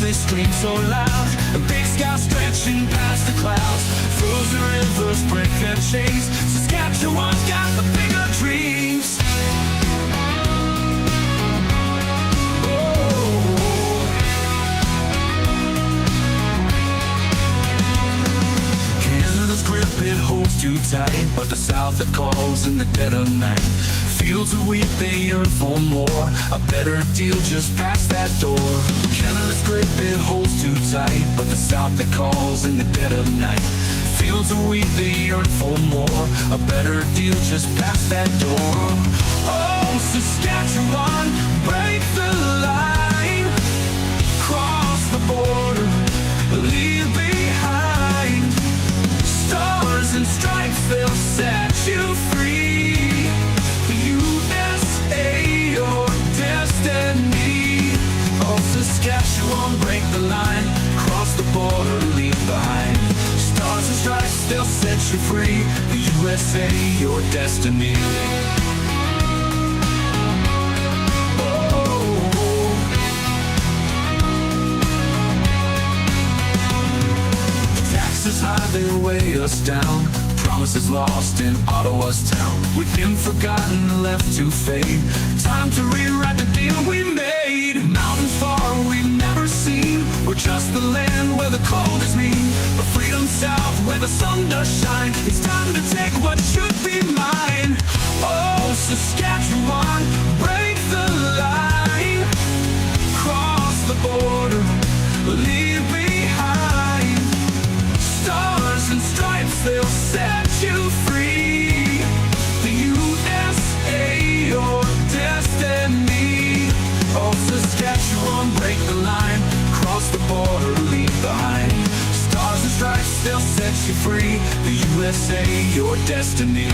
they scream so loud. The big sky stretching past the clouds. Frozen rivers break their chains. Saskatchewan's got the bigger dreams. Canada's grip, it holds too tight, but the South it calls in the dead of night. Fields of wheat, they yearn for more. A better deal just past that door. Canada's grip, it holds too tight, but the South it calls in the dead of night. Fields of wheat, they yearn for more. A better deal just past that door. Oh, Saskatchewan, break the line. Cross the border, leave behind. Stars and stripes, they'll set you free. USA, your destiny. Oh, Saskatchewan, break the line. Cross the border, leave behind. Stars and stripes, they'll set you free. The USA, your destiny. Taxes high, they weigh us down. Promises lost in Ottawa's town. We've been forgotten, left to fade. Time to rewrite the deal we made. Mountains far we've never seen. We're just the land where the cold is mean. But freedom south where the sun does shine. It's time to take what should be mine. Oh, Saskatchewan, break the line. Cross the border, leave behind. Stars and stripes, they'll set you free. The USA, your destiny. Oh, Saskatchewan, break the line. Cross the border, leave behind. Stars and stripes, they'll set you free. The USA, your destiny.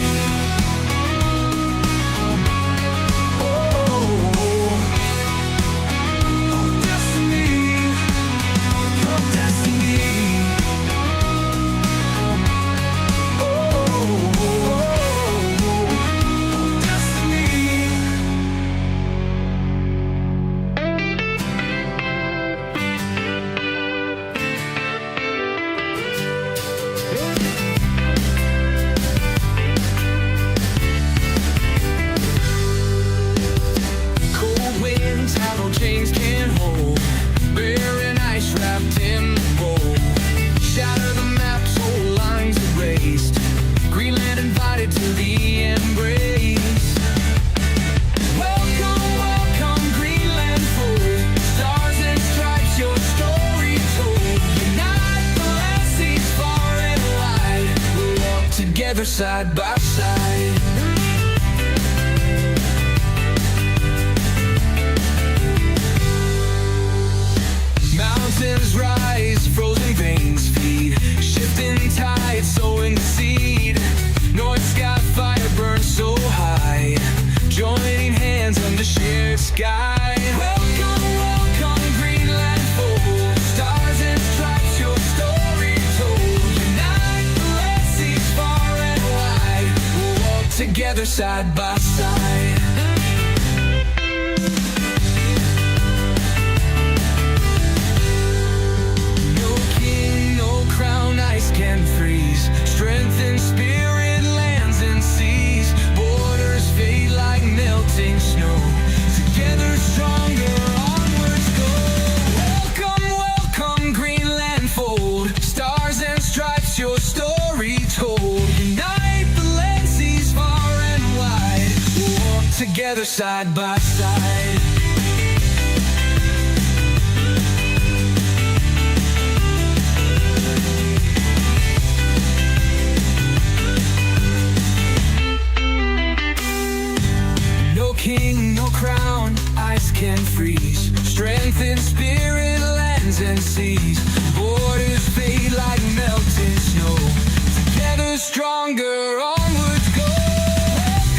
Greenland invited to the embrace. Welcome, welcome, Greenland folk. Stars and stripes, your story told. Unite the land seas far and wide. We'll walk together side by side. Mountains rise, frozen veins feed. Shifting tides, sowing the seed. North sky fire burns so high. Joining hands under shared sky. Welcome, welcome, Greenland folk. Stars and stripes, your story told. Unite the land seas far and wide. We'll walk together side by side. Can freeze. Strength and spirit, lands and seas. Borders fade like melting snow. Together stronger, onwards go. Welcome, welcome, Greenland fold. Stars and stripes, your story told. Unite the land seas far and wide. We'll walk together side by side. King, no crown, ice can freeze. Strength in spirit, lands and seas. Borders fade like melting snow. Together stronger, onwards go.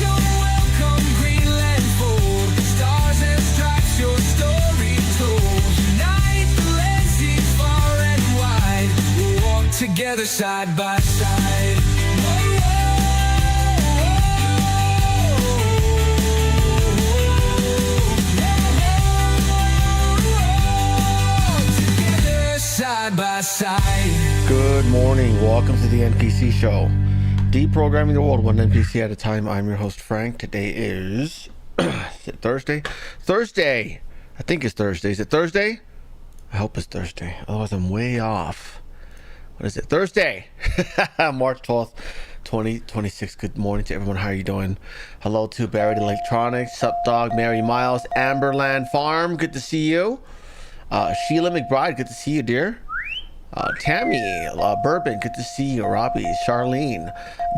Welcome, welcome, Greenland folk. Stars and stripes, your story told. Unite the land seas far and wide. We'll walk together side by side. Together morning. Welcome to the NPC show. Deprogramming the world one NPC at a time. I'm your host, Frank. Today is... is it Thursday? Thursday! I think it's Thursday. Is it Thursday? I hope it's Thursday. Otherwise, I'm way off. What is it? Thursday! March 12th, 2026. Good morning to everyone. How are you doing? Hello to Barrett Electronics, Sup Dog, Mary Miles, Amberland Farm. Good to see you. Sheila McBride. Good to see you, dear. Tammy, Bourbon, good to see you. Robbie, Charlene,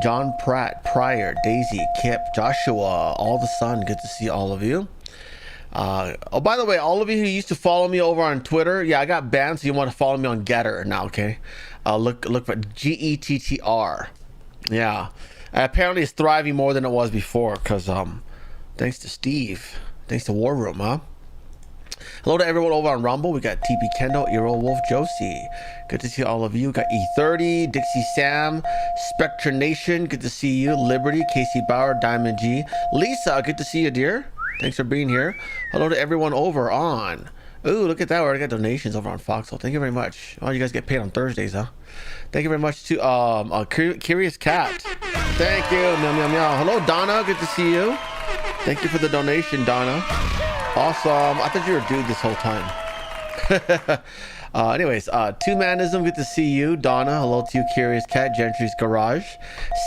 John Pratt, Prairie, Daisy, Kip, Joshua, All the Sun, good to see all of you. Oh, by the way, all of you who used to follow me over on Twitter, yeah, I got banned, so you want to follow me on Getter now, okay? Look for GETTR. Yeah, apparently it's thriving more than it was before, because thanks to Steve, thanks to War Room, huh? Hello to everyone over on Rumble. We got TP Kendall, Eero Wolf, Josie. Good to see all of you. Got E30, Dixie Sam, Spectre Nation. Good to see you. Liberty, Casey Bauer, Diamond G. Lisa, good to see you, dear. Thanks for being here. Hello to everyone over on... Ooh, look at that. We already got donations over on Foxhole. Thank you very much. Oh, you guys get paid on Thursdays, huh? Thank you very much to Curious Cat. Thank you. Meow, meow, meow. Hello, Donna. Good to see you. Thank you for the donation, Donna. Awesome. I thought you were a dude this whole time. Anyways, Two-Manism, good to see you. Donna, hello to you. Curious Cat, Gentry's Garage.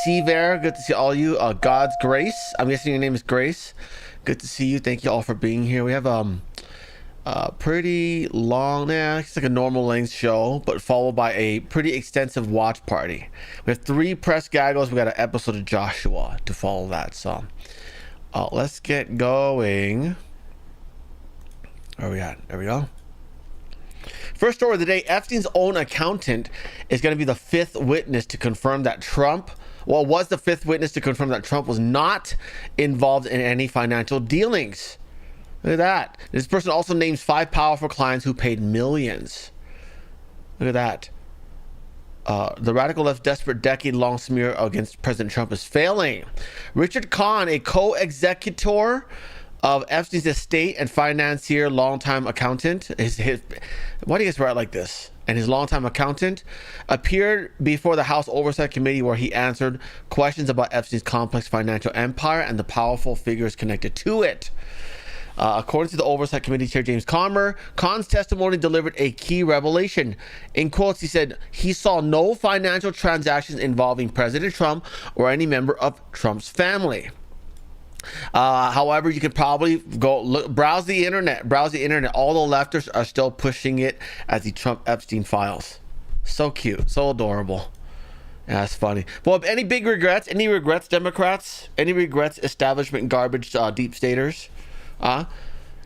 Seaver, good to see all you. God's Grace, I'm guessing your name is Grace. Good to see you. Thank you all for being here. We have pretty long, it's like a normal length show, but followed by a pretty extensive watch party. We have 3 press gaggles. We got an episode of Joshua to follow that. So let's get going. Where are we at? There we go. First story of the day. Epstein's own accountant is going to be the 5th witness to confirm that Trump, was the 5th witness to confirm that Trump was not involved in any financial dealings. Look at that. This person also names 5 powerful clients who paid millions. Look at that. The radical left's desperate decade-long smear against President Trump is failing. Richard Kahn, a co-executor of Epstein's estate and financier, longtime accountant, why do you guys write like this? And his longtime accountant appeared before the House Oversight Committee, where he answered questions about Epstein's complex financial empire and the powerful figures connected to it. According to the Oversight Committee Chair James Comer, Kahn's testimony delivered a key revelation. In quotes, he said he saw no financial transactions involving President Trump or any member of Trump's family. However, you can probably go browse the internet. All the lefters are still pushing it as the Trump Epstein files. So cute, so adorable. Yeah, that's funny. Well, any big regrets? Any regrets, Democrats? Any regrets, establishment garbage, deep staters?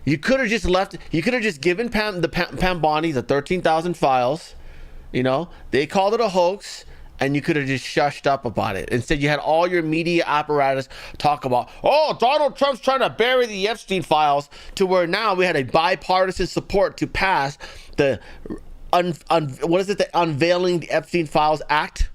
You could have just left. You could have just given Pam Bondi the 13,000 files. You know, they called it a hoax, and you could have just shushed up about it. Instead, you had all your media apparatus talk about, oh, Donald Trump's trying to bury the Epstein files, to where now we had a bipartisan support to pass the the Unveiling the Epstein Files Act,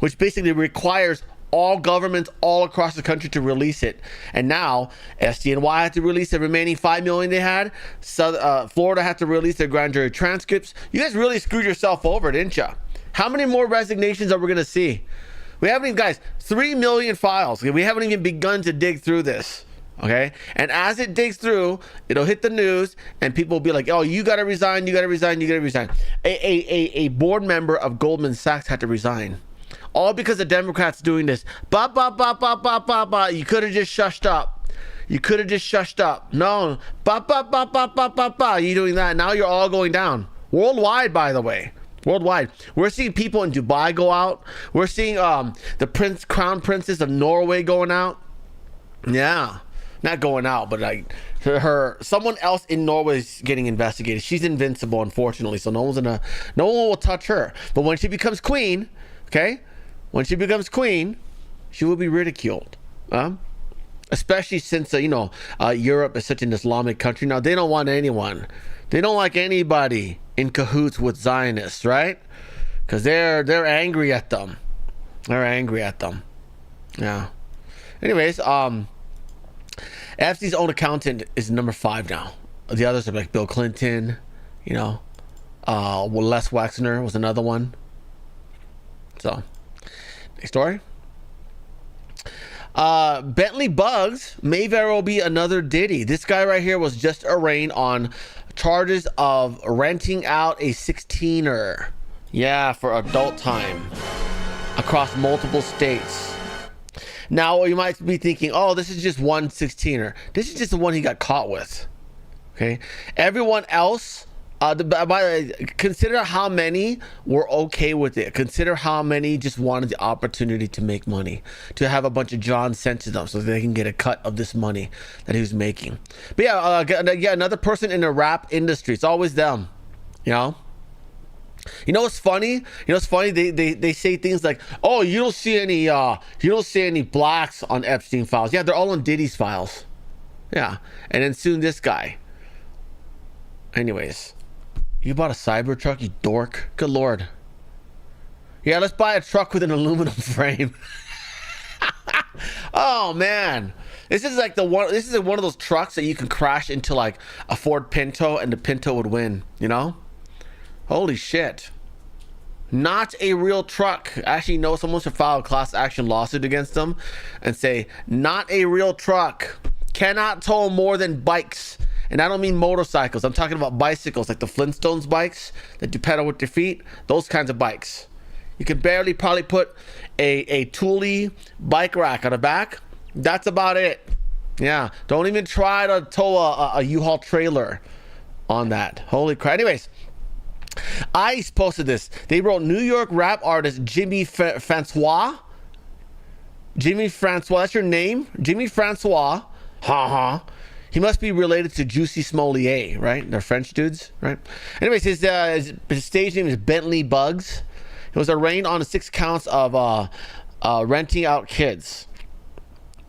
which basically requires all governments all across the country to release it. And now SDNY had to release the remaining 5 million they had. Florida had to release their grand jury transcripts. You guys really screwed yourself over, didn't you? How many more resignations are we going to see? We haven't even, guys, 3 million files. We haven't even begun to dig through this. Okay? And as it digs through, it'll hit the news, and people will be like, oh, you got to resign, you got to resign, you got to resign. A board member of Goldman Sachs had to resign. All because the Democrats doing this. Ba, ba, ba, ba, ba, ba, ba. You could have just shushed up. You could have just shushed up. No. Ba, ba, ba, ba, ba, ba, ba. You doing that. Now you're all going down. Worldwide, by the way. Worldwide. We're seeing people in Dubai go out. We're seeing the crown princess of Norway going out. Yeah. Not going out, but like someone else in Norway is getting investigated. She's invincible, unfortunately, so no one will touch her. But when she becomes queen, okay? When she becomes queen, she will be ridiculed. Especially since Europe is such an Islamic country. Now they don't want anyone. They don't like anybody in cahoots with Zionists, right? Because they're angry at them. They're angry at them. Yeah. Anyways, Epstein's own accountant is number 5 now. The others are like Bill Clinton, Les Wexner was another one. So, next story. Bentley Bugz may very well be another Diddy. This guy right here was just arraigned on charges of renting out a 16er. Yeah, for adult time across multiple states. Now, you might be thinking, oh, this is just one 16er. This is just the one he got caught with. Okay. Everyone else, consider how many were okay with it. Consider how many just wanted the opportunity to make money, to have a bunch of John sent to them so they can get a cut of this money that he was making. But yeah, another person in the rap industry. It's always them, you know. You know what's funny? You know what's funny? They say things like, "Oh, you don't see any blacks on Epstein files." Yeah, they're all on Diddy's files. Yeah, and then soon this guy. Anyways, you bought a Cybertruck, you dork. Good lord. Yeah, let's buy a truck with an aluminum frame. Oh man, this is like This is one of those trucks that you can crash into like a Ford Pinto, and the Pinto would win. You know? Holy shit. Not a real truck. Actually, no, someone should file a class action lawsuit against them and say, not a real truck. Cannot tow more than bikes. And I don't mean motorcycles. I'm talking about bicycles, like the Flintstones bikes that you pedal with your feet. Those kinds of bikes. You could barely probably put a Thule bike rack on the back. That's about it. Yeah. Don't even try to tow a U-Haul trailer on that. Holy crap. Anyways. ICE posted this. They wrote New York rap artist Jimmy Francois. Jimmy Francois, that's your name? Jimmy Francois. He must be related to Juicy Smollett, right? They're French dudes, right? Anyways, his stage name is Bentley Bugz. He was arraigned on 6 counts of renting out kids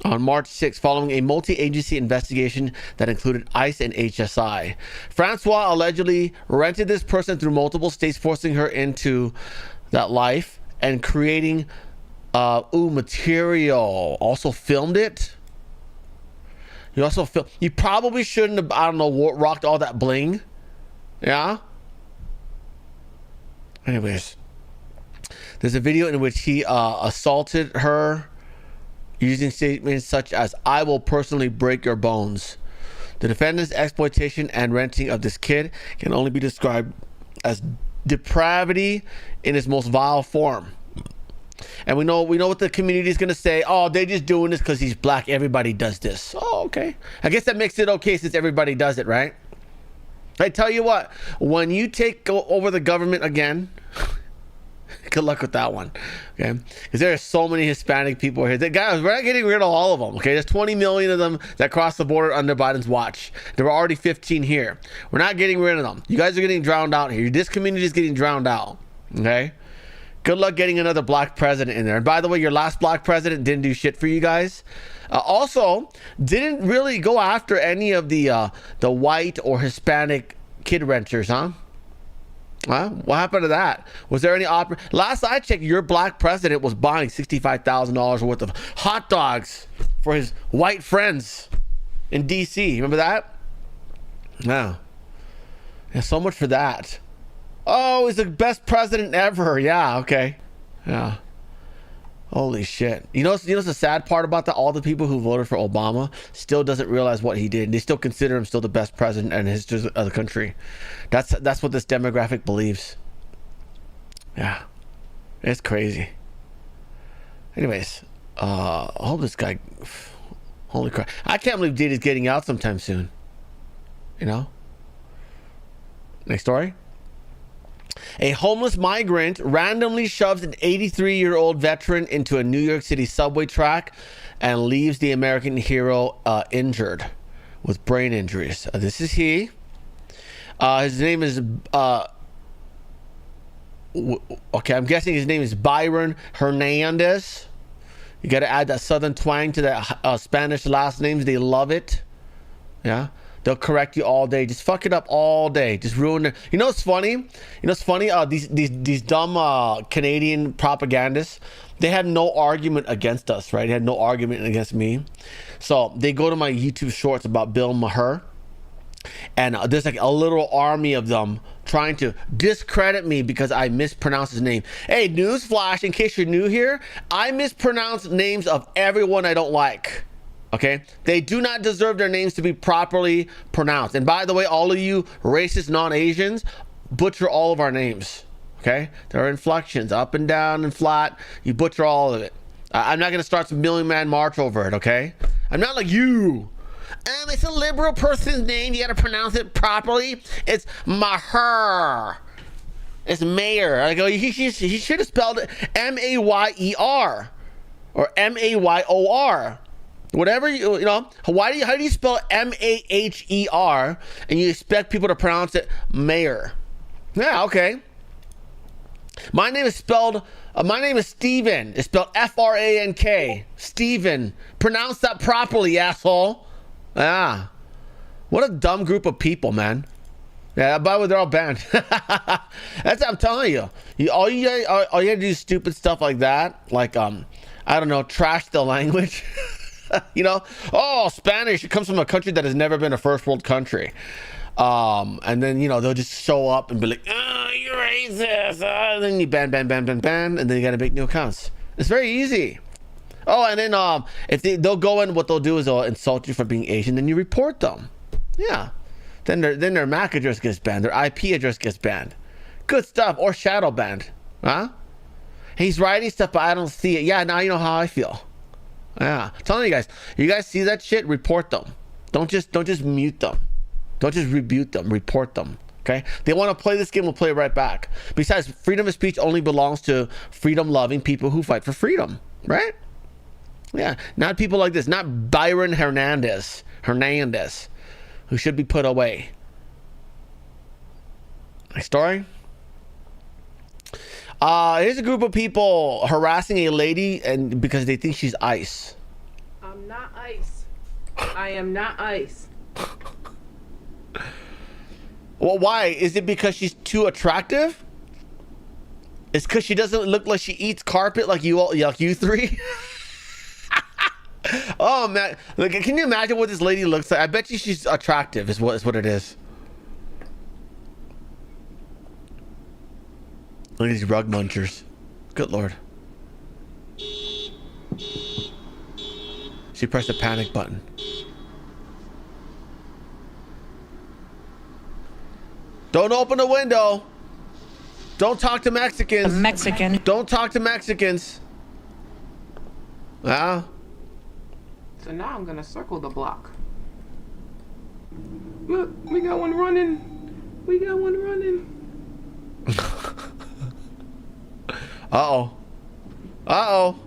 on March 6th, following a multi-agency investigation that included ICE and HSI. Francois allegedly rented this person through multiple states, forcing her into that life and creating material. Also filmed it. You probably shouldn't have, I don't know, rocked all that bling. Yeah? Anyways. There's a video in which he assaulted her using statements such as, "I will personally break your bones." The defendant's exploitation and renting of this kid can only be described as depravity in its most vile form. And we know what the community is going to say. Oh, they're just doing this because he's black. Everybody does this. Oh, okay. I guess that makes it okay since everybody does it, right? I tell you what, when you take over the government again, good luck with that one, okay? Because there are so many Hispanic people here. Guys, we're not getting rid of all of them, okay? There's 20 million of them that crossed the border under Biden's watch. There were already 15 here. We're not getting rid of them. You guys are getting drowned out here. This community is getting drowned out, okay? Good luck getting another black president in there. And by the way, your last black president didn't do shit for you guys. Also, didn't really go after any of the white or Hispanic kid renters, huh? What happened to that? Was there any last I checked, your black president was buying $65,000 worth of hot dogs for his white friends in DC. Remember that? Yeah. Yeah, so much for that. Oh, he's the best president ever. Yeah, okay. Yeah. Holy shit. You know what's the sad part about that? All the people who voted for Obama still doesn't realize what he did. They still consider him still the best president in the history of the country. That's what this demographic believes. Yeah. It's crazy. Anyways, I hope this guy, holy crap. I can't believe Diddy's getting out sometime soon. You know? Next story. A homeless migrant randomly shoves an 83-year-old veteran into a New York City subway track and leaves the American hero injured with brain injuries. This is he. His name is okay, I'm guessing his name is Byron Hernandez. You got to add that southern twang to that Spanish last names. They love it. Yeah. They'll correct you all day. Just fuck it up all day. Just ruin it. You know what's funny? These dumb Canadian propagandists, they had no argument against us, right? They had no argument against me. So they go to my YouTube shorts about Bill Maher, and there's like a little army of them trying to discredit me because I mispronounced his name. Hey, newsflash, in case you're new here, I mispronounce names of everyone I don't like. Okay? They do not deserve their names to be properly pronounced. And by the way, all of you racist non-Asians butcher all of our names. Okay? There are inflections, up and down and flat. You butcher all of it. I'm not going to start some Million Man March over it, okay? I'm not like you. It's a liberal person's name. You got to pronounce it properly. It's Maher. It's Mayor. I go, he should have spelled it M-A-Y-E-R or M-A-Y-O-R. Whatever, you know. How do you spell M-A-H-E-R and you expect people to pronounce it Mayor? Yeah, okay. My name is Steven. It's spelled F-R-A-N-K. Steven. Pronounce that properly, asshole. Yeah. What a dumb group of people, man. Yeah, by the way, they're all banned. That's what I'm telling you. All you gotta do is stupid stuff like that. Like, I don't know, trash the language. You know? Oh, Spanish. It comes from a country that has never been a first world country. And then, you know, they'll just show up and be like, oh, you're racist. And then you ban. And then you got to make new accounts. It's very easy. Oh, and then if they'll go in, what they'll do is they'll insult you for being Asian, then you report them. Yeah. Then their MAC address gets banned. Their IP address gets banned. Good stuff. Or shadow banned. Huh? He's writing stuff, but I don't see it. Yeah, now you know how I feel. Yeah. I'm telling you guys see that shit? Report them. Don't just mute them. Don't just rebuke them. Report them. Okay? They want to play this game, we'll play it right back. Besides, freedom of speech only belongs to freedom-loving people who fight for freedom. Right? Yeah. Not people like this. Not Byron Hernandez, who should be put away. Next story. Here's a group of people harassing a lady and because they think she's ice. I'm not ice. I am not ice. Well, why? Is it because she's too attractive? It's because she doesn't look like she eats carpet like you three? Oh, man. Like, can you imagine what this lady looks like? I bet you she's attractive is what it is. Look at these rug munchers. Good Lord. She pressed the panic button. Don't open the window. Don't talk to Mexicans. Mexican. Don't talk to Mexicans. Ah. So now I'm gonna circle the block. Look, we got one running. Uh-oh. Uh-oh.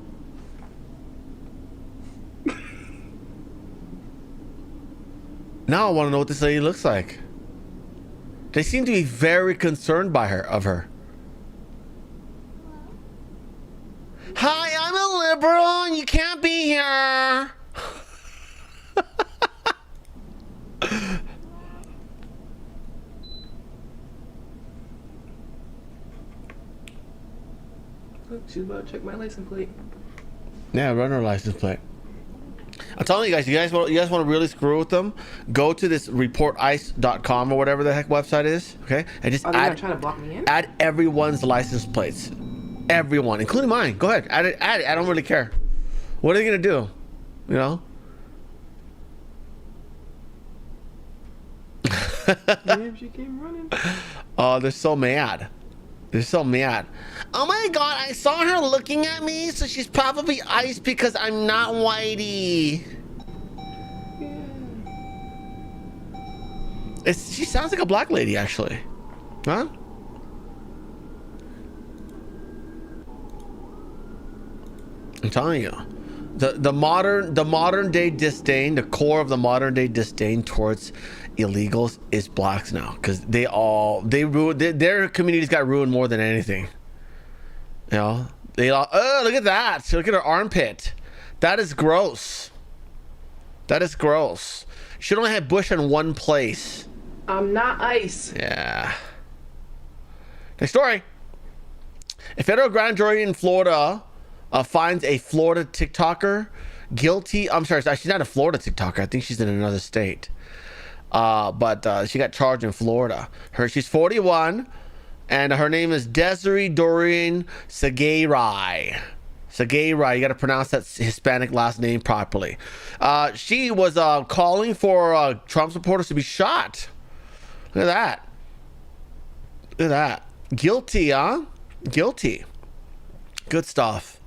Now I want to know what this lady looks like. They seem to be very concerned of her. Hi, I'm a liberal and you can't be here. Look, she's about to check my license plate. Yeah, run her license plate. I'm telling you guys want to really screw with them? Go to this reportice.com or whatever the heck website is, okay? And just They're trying to block me in? add everyone's license plates. Everyone, including mine. Go ahead, add it. I don't really care. What are they gonna do? You know? Damn, she came running. Oh, they're so mad. They're so mad. Oh my god, I saw her looking at me, so she's probably ice because I'm not whitey. Yeah. She sounds like a black lady, actually. Huh? I'm telling you. The modern day disdain, the core of the modern day disdain towards illegals is blacks now, because their communities got ruined more than anything. You know, look at that. Look at her armpit. That is gross. That is gross. Should only have bush in one place. I'm not ice. Yeah. Next story. A federal grand jury in Florida finds a Florida TikToker guilty. I'm sorry, she's not a Florida TikToker. I think she's in another state. but she got charged in Florida. She's 41, and her name is Desiree Doreen Seguirai. Seguirai, you got to pronounce that Hispanic last name properly. She was calling for Trump supporters to be shot. Look at that. Look at that. Guilty, huh? Guilty. Good stuff.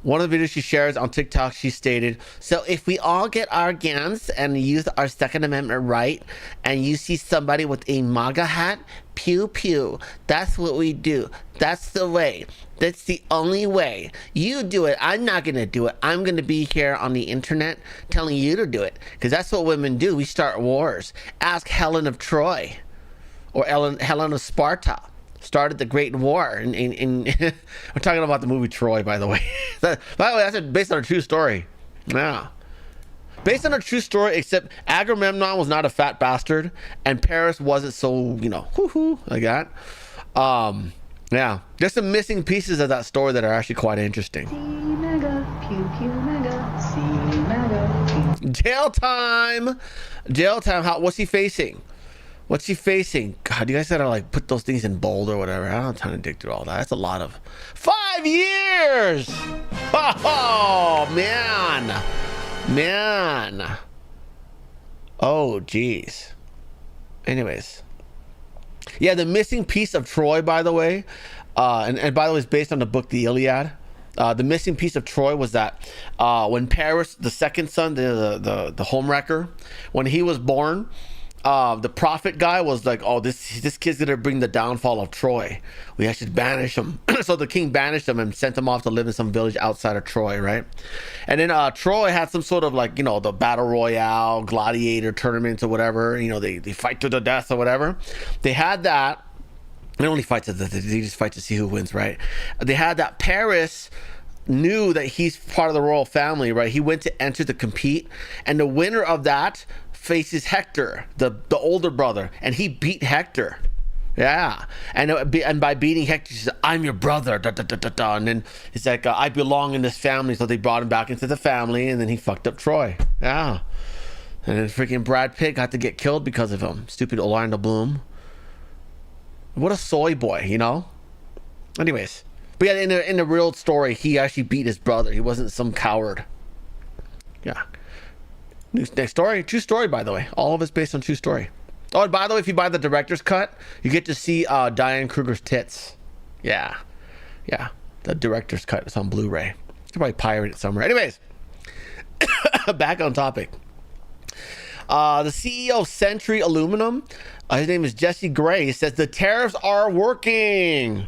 One of the videos she shares on TikTok, she stated, "So if we all get our guns and use our Second Amendment right, and you see somebody with a MAGA hat, pew pew. That's what we do. That's the way. That's the only way. You do it. I'm not going to do it. I'm going to be here on the internet telling you to do it. Because that's what women do. We start wars. Ask Helen of Troy or Helen of Sparta. Started the Great War. And we're talking about the movie Troy, by the way. By the way, that's based on a true story. Yeah. Based on a true story, except Agamemnon was not a fat bastard, and Paris wasn't so, hoo-hoo, like that. Yeah. There's some missing pieces of that story that are actually quite interesting. Jail time! Jail time. What's he facing? What's he facing? God, you guys gotta like put those things in bold or whatever. I don't have time to dig through all that. That's a lot of 5 years. Oh man. Oh geez. Anyways, yeah, the missing piece of Troy, by the way, and by the way, it's based on the book The Iliad. The missing piece of Troy was that when Paris, the second son, the homewrecker, when he was born, the prophet guy was like, "Oh, this kid's gonna bring the downfall of Troy. We should banish him." So the king banished him and sent him off to live in some village outside of Troy, right? And then Troy had some sort of like, the battle royale, gladiator tournaments or whatever. They fight to the death or whatever. They had that. They only fight to they just fight to see who wins, right? They had that. Paris knew that he's part of the royal family, right? He went to enter to compete, and the winner of that faces Hector, the older brother, and he beat Hector. Yeah, and by beating Hector, he said, "I'm your brother." Da, da, da, da, da. And then it's like, "I belong in this family," so they brought him back into the family, and then he fucked up Troy. Yeah, and then freaking Brad Pitt had to get killed because of him. Stupid Orlando Bloom. What a soy boy, Anyways, but yeah, in the real story, he actually beat his brother. He wasn't some coward. Yeah. Next story, true story, by the way. All of it's based on true story. Oh, and by the way, if you buy the director's cut, you get to see Diane Kruger's tits. Yeah, the director's cut is on Blu-ray. You can probably pirate it somewhere. Anyways, back on topic. The CEO of Century Aluminum, his name is Jesse Gray, says the tariffs are working.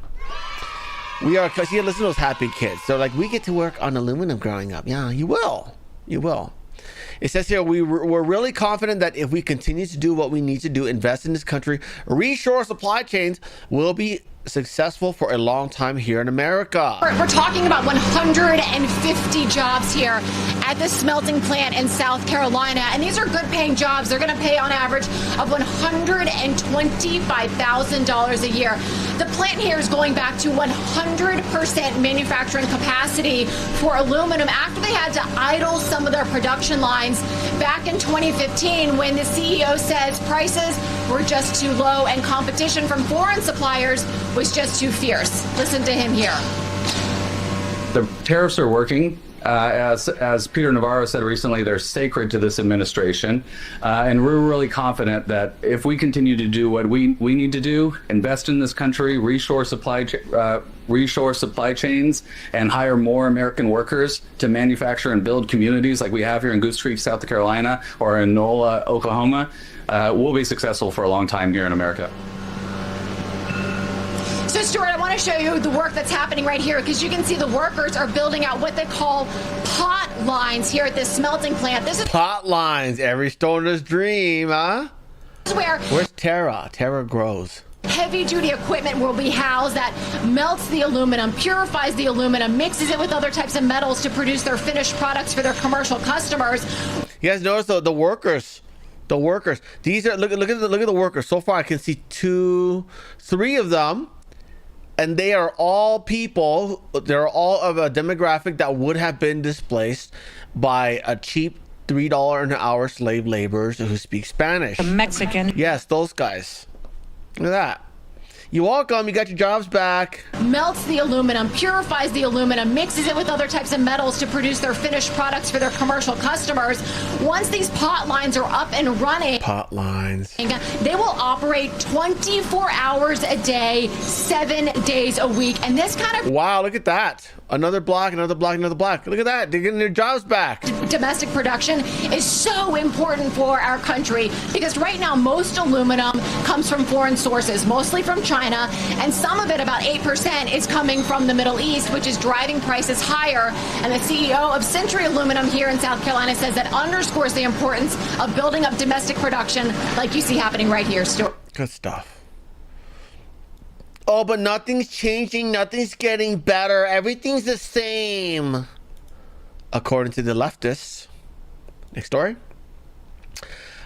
We are, because you listen to those happy kids. They're like, we get to work on aluminum growing up. Yeah, you will. It says here, we're really confident that if we continue to do what we need to do, invest in this country, reshore supply chains, will be successful for a long time here in America. We're talking about 150 jobs here at the smelting plant in South Carolina, and these are good paying jobs. They're going to pay on average of $125,000 a year. The plant here is going back to 100% manufacturing capacity for aluminum after they had to idle some of their production lines back in 2015 when the CEO says prices were just too low and competition from foreign suppliers was just too fierce. Listen to him here. The tariffs are working. As Peter Navarro said recently, they're sacred to this administration. And we're really confident that if we continue to do what we need to do, invest in this country, reshore supply chains, and hire more American workers to manufacture and build communities like we have here in Goose Creek, South Carolina, or in Nola, Oklahoma, we'll be successful for a long time here in America. So Stuart, I want to show you the work that's happening right here because you can see the workers are building out what they call pot lines here at this smelting plant. This is pot lines, every stoner's dream, huh? Where's Tara? Tara grows. Heavy duty equipment will be housed that melts the aluminum, purifies the aluminum, mixes it with other types of metals to produce their finished products for their commercial customers. You guys notice the workers. The workers. These are look at the workers. So far I can see 3 of them. And they are all people, they're all of a demographic that would have been displaced by a cheap $3 an hour slave laborers who speak Spanish. Mexican. Yes, those guys. Look at that. You're welcome. You got your jobs back. Melts the aluminum, purifies the aluminum, mixes it with other types of metals to produce their finished products for their commercial customers. Once these pot lines are up and running, Pot lines. they will operate 24 hours a day, 7 days a week. And this kind of Wow, look at that. Another block, another block, another block. Look at that. They're getting their jobs back. domestic production is so important for our country because right now most aluminum comes from foreign sources, mostly from China, and some of it, about 8%, is coming from the Middle East, which is driving prices higher. And the CEO of Century Aluminum here in South Carolina says that underscores the importance of building up domestic production like you see happening right here, Stuart. Good stuff. Oh, but nothing's changing. Nothing's getting better. Everything's the same, according to the leftists. Next story.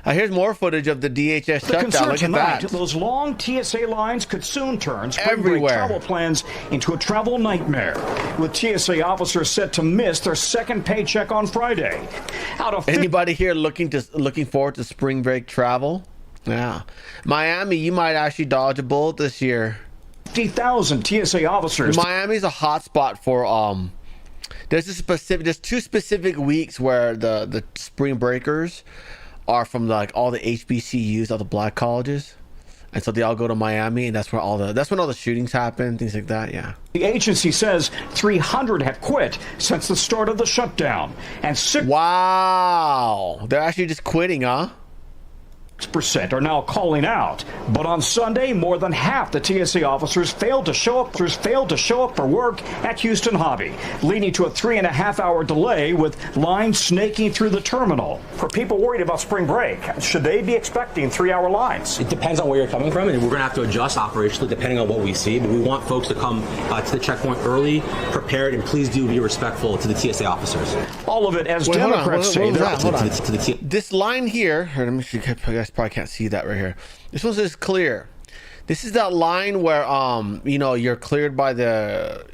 Here's more footage of the DHS shutdown. Look at that. Those long TSA lines could soon turn spring break Everywhere. travel plans into a travel nightmare, with TSA officers set to miss their second paycheck on Friday. Out of Anybody here looking forward to spring break travel? Yeah. Miami, you might actually dodge a bullet this year. 50,000 TSA officers. Miami's a hot spot for there's two specific weeks where the spring breakers are from like all the HBCUs, all the black colleges, and so they all go to Miami, and that's when all the shootings happen, things like that. Yeah. The agency says 300 have quit since the start of the shutdown, and 6% Wow, they're actually just quitting, huh? are now calling out. But on Sunday, more than half the TSA officers failed to show up for work at Houston Hobby, leading to a 3.5-hour delay with lines snaking through the terminal. For people worried about spring break, should they be expecting 3-hour lines? It depends on where you're coming from, and we're going to have to adjust operationally depending on what we see. But we want folks to come to the checkpoint early, prepared, and please do be respectful to the TSA officers. All of it as Wait, hold on, Democrats what say was they're that? Hold on. To This line here, let me see, you guys probably can't see that right here. This one says clear. This is that line where you're cleared by the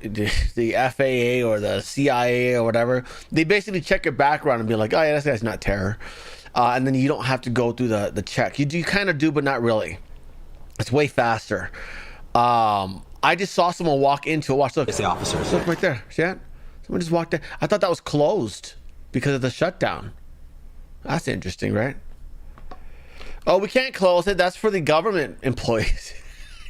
FAA or the CIA or whatever. They basically check your background and be like, oh yeah, this guy's not terror, and then you don't have to go through the check. You kind of do, but not really. It's way faster. I just saw someone walk into it. Watch, look. TSA officers. Look right there. See that? Someone just walked in. I thought that was closed because of the shutdown. That's interesting, right? Oh, we can't close it. That's for the government employees.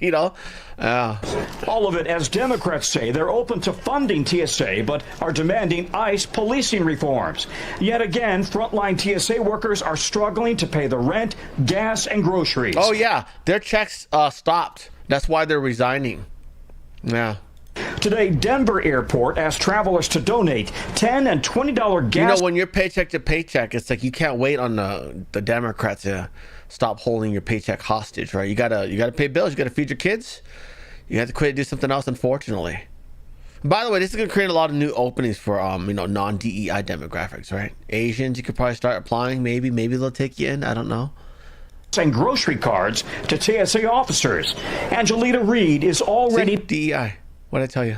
All of it as Democrats say they're open to funding TSA, but are demanding ICE policing reforms. Yet again, frontline TSA workers are struggling to pay the rent, gas, and groceries. Oh, yeah. Their checks stopped. That's why they're resigning. Yeah. Today, Denver Airport asked travelers to donate $10 and $20 gas. When you're paycheck to paycheck, it's like you can't wait on the Democrats to stop holding your paycheck hostage, right? You gotta pay bills. You gotta feed your kids. You have to quit and do something else, unfortunately. By the way, this is gonna create a lot of new openings for non-DEI demographics, right? Asians, you could probably start applying. Maybe they'll take you in. I don't know. And grocery cards to TSA officers. Angelita Reed is already DEI. What did I tell you?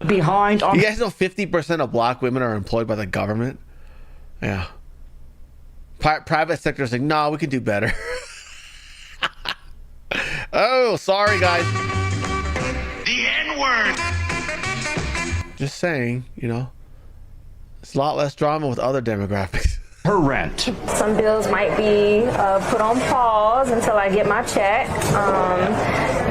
behind on. You guys know 50% of black women are employed by the government? Yeah. Private sector is like, no, we can do better. Oh, sorry, guys. The N-word. Just saying, it's a lot less drama with other demographics. Her rent. Some bills might be put on pause until I get my check.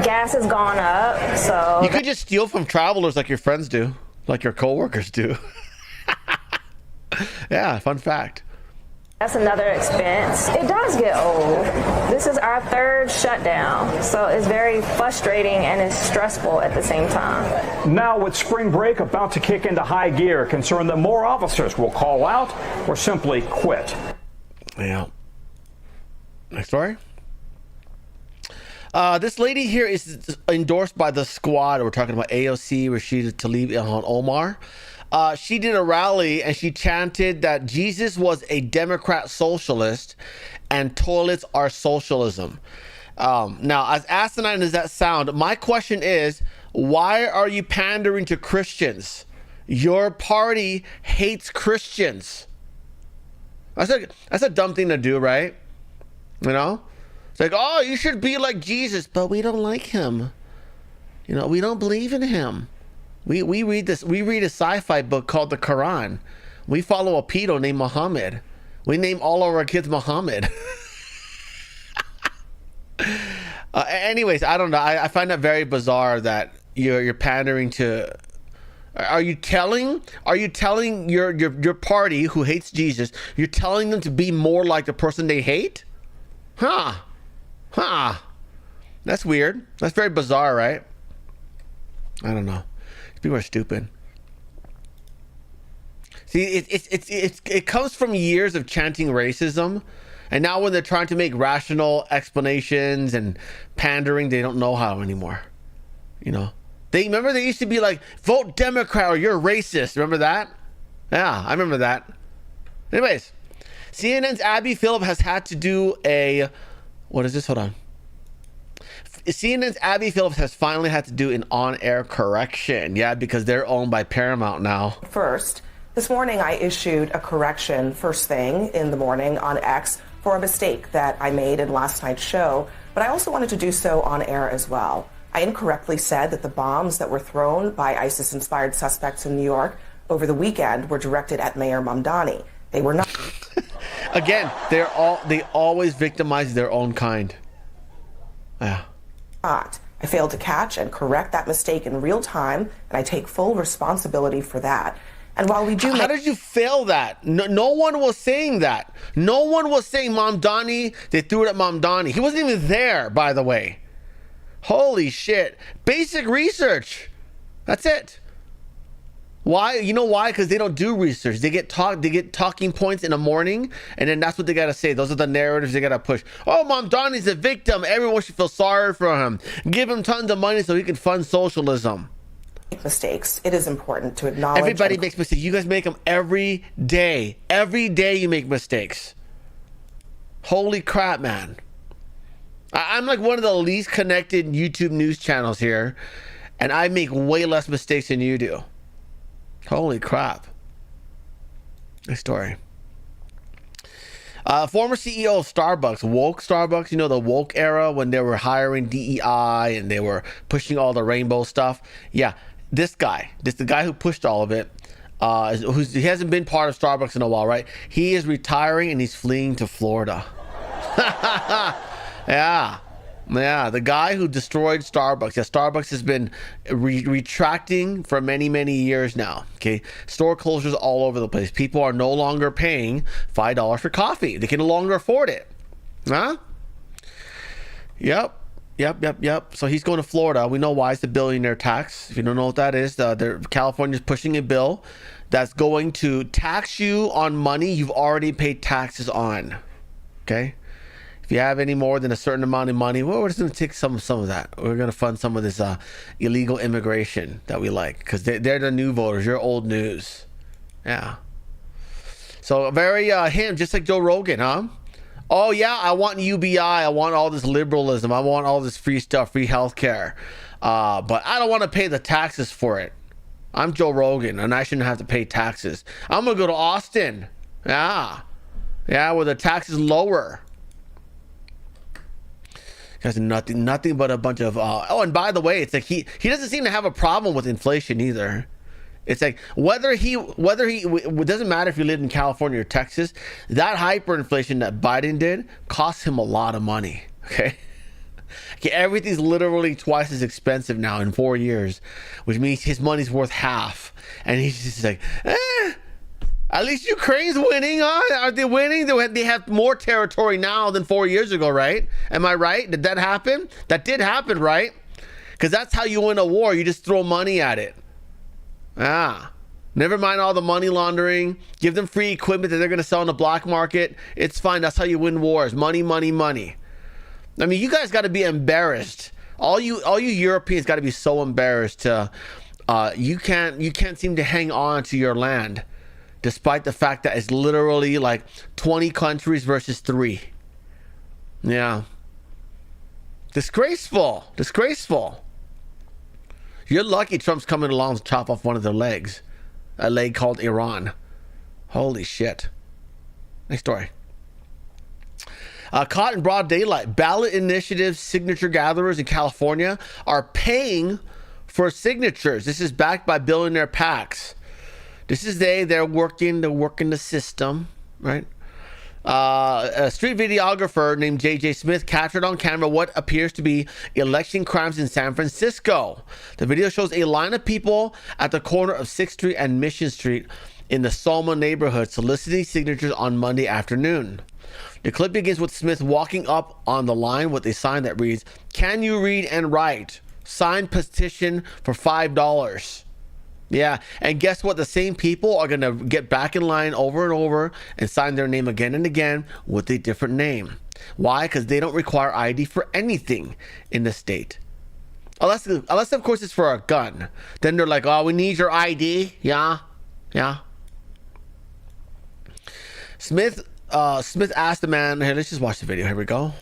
Gas has gone up, so... You could just steal from travelers like your friends do, like your coworkers do. Yeah, fun fact. That's another expense. It does get old. This is our third shutdown, so it's very frustrating and it's stressful at the same time. Now with spring break about to kick into high gear, concerned that more officers will call out or simply quit. Yeah. Next story. This lady here is endorsed by the squad. We're talking about AOC, Rashida Tlaib Ilhan Omar. She did a rally and she chanted that Jesus was a Democrat socialist and toilets are socialism. Now, as asinine as that sound, my question is, why are you pandering to Christians? Your party hates Christians. That's a dumb thing to do, right? You know, it's like, oh, you should be like Jesus, but we don't like him. You know, we don't believe in him. We read this. We read a sci-fi book called the Quran. We follow a pedo named Muhammad. We name all of our kids Muhammad. Anyways, I don't know. I find that very bizarre that you're pandering to. Are you telling your party who hates Jesus? You're telling them to be more like the person they hate? Huh? That's weird. That's very bizarre, right? I don't know. People are stupid. See, it comes from years of chanting racism, and now when they're trying to make rational explanations and pandering, they don't know how anymore. You know, they used to be like, vote Democrat or you're racist. Remember that? Yeah, I remember that. Anyways, CNN's Abby Phillip has had to do a, what is this? Hold on. CNN's Abby Phillips has finally had to do an on-air correction. Yeah, because they're owned by Paramount now. First, this morning I issued a correction first thing in the morning on X for a mistake that I made in last night's show, but I also wanted to do so on air as well. I incorrectly said that the bombs that were thrown by ISIS-inspired suspects in New York over the weekend were directed at Mayor Mamdani. They were not. Again, they always victimize their own kind. Yeah. I failed to catch and correct that mistake in real time, and I take full responsibility for that. And while we do, how did you fail that? No one was saying that. No one was saying Mamdani. They threw it at Mamdani. He wasn't even there, by the way. Holy shit! Basic research. That's it. Why? You know why? Because they don't do research. They get talking points in the morning, and then that's what they gotta say. Those are the narratives they gotta push. Oh, Mamdani's a victim. Everyone should feel sorry for him. Give him tons of money so he can fund socialism. Mistakes. It is important to acknowledge. Everybody makes mistakes. You guys make them every day. Every day you make mistakes. Holy crap, man. I'm like one of the least connected YouTube news channels here, and I make way less mistakes than you do. Holy crap. Nice story. Former CEO of Starbucks, woke Starbucks, you know, the woke era when they were hiring DEI and they were pushing all the rainbow stuff. Yeah, the guy who pushed all of it, he hasn't been part of Starbucks in a while, right? He is retiring and he's fleeing to Florida. Yeah, the guy who destroyed Starbucks. Yeah, Starbucks has been retracting for many, many years now. Okay, store closures all over the place. People are no longer paying $5 for coffee. They can no longer afford it. Huh? Yep. So he's going to Florida. We know why. It's the billionaire tax. If you don't know what that is, California's pushing a bill that's going to tax you on money you've already paid taxes on. Okay? If you have any more than a certain amount of money, well, we're just going to take some of that. We're going to fund some of this illegal immigration that we like, because they're the new voters. You're old news. Yeah. So very him, just like Joe Rogan, huh? Oh yeah, I want UBI. I want all this liberalism. I want all this free stuff, free healthcare. But I don't want to pay the taxes for it. I'm Joe Rogan, and I shouldn't have to pay taxes. I'm gonna go to Austin. Yeah, where the tax is lower. Has nothing but a bunch of oh, and by the way, it's like he doesn't seem to have a problem with inflation either. It's like whether he it doesn't matter if you live in California or Texas, that hyperinflation that Biden did cost him a lot of money. Okay, everything's literally twice as expensive now in 4 years, which means his money's worth half, and he's just like, at least Ukraine's winning, huh? Are they winning? They have more territory now than 4 years ago, right? Am I right? Did that happen? That did happen, right? Because that's how you win a war. You just throw money at it. Never mind all the money laundering. Give them free equipment that they're going to sell on the black market. It's fine. That's how you win wars. Money, money, money. I mean, you guys got to be embarrassed. All you Europeans got to be so embarrassed. You can't seem to hang on to your land, despite the fact that it's literally like 20 countries versus 3. Yeah. Disgraceful. You're lucky Trump's coming along to chop off one of their legs. A leg called Iran. Holy shit. Next story. Caught in broad daylight, ballot initiative signature gatherers in California are paying for signatures. This is backed by billionaire PACs. This is they're working the system, right? A street videographer named J.J. Smith captured on camera what appears to be election crimes in San Francisco. The video shows a line of people at the corner of 6th Street and Mission Street in the Soma neighborhood soliciting signatures on Monday afternoon. The clip begins with Smith walking up on the line with a sign that reads, "Can you read and write? Sign petition for $5. Yeah, and guess what? The same people are going to get back in line over and over and sign their name again and again with a different name. Why? Because they don't require ID for anything in the state. Unless of course, it's for a gun. Then they're like, oh, we need your ID. Yeah. Smith asked the man, here, let's just watch the video. Here we go.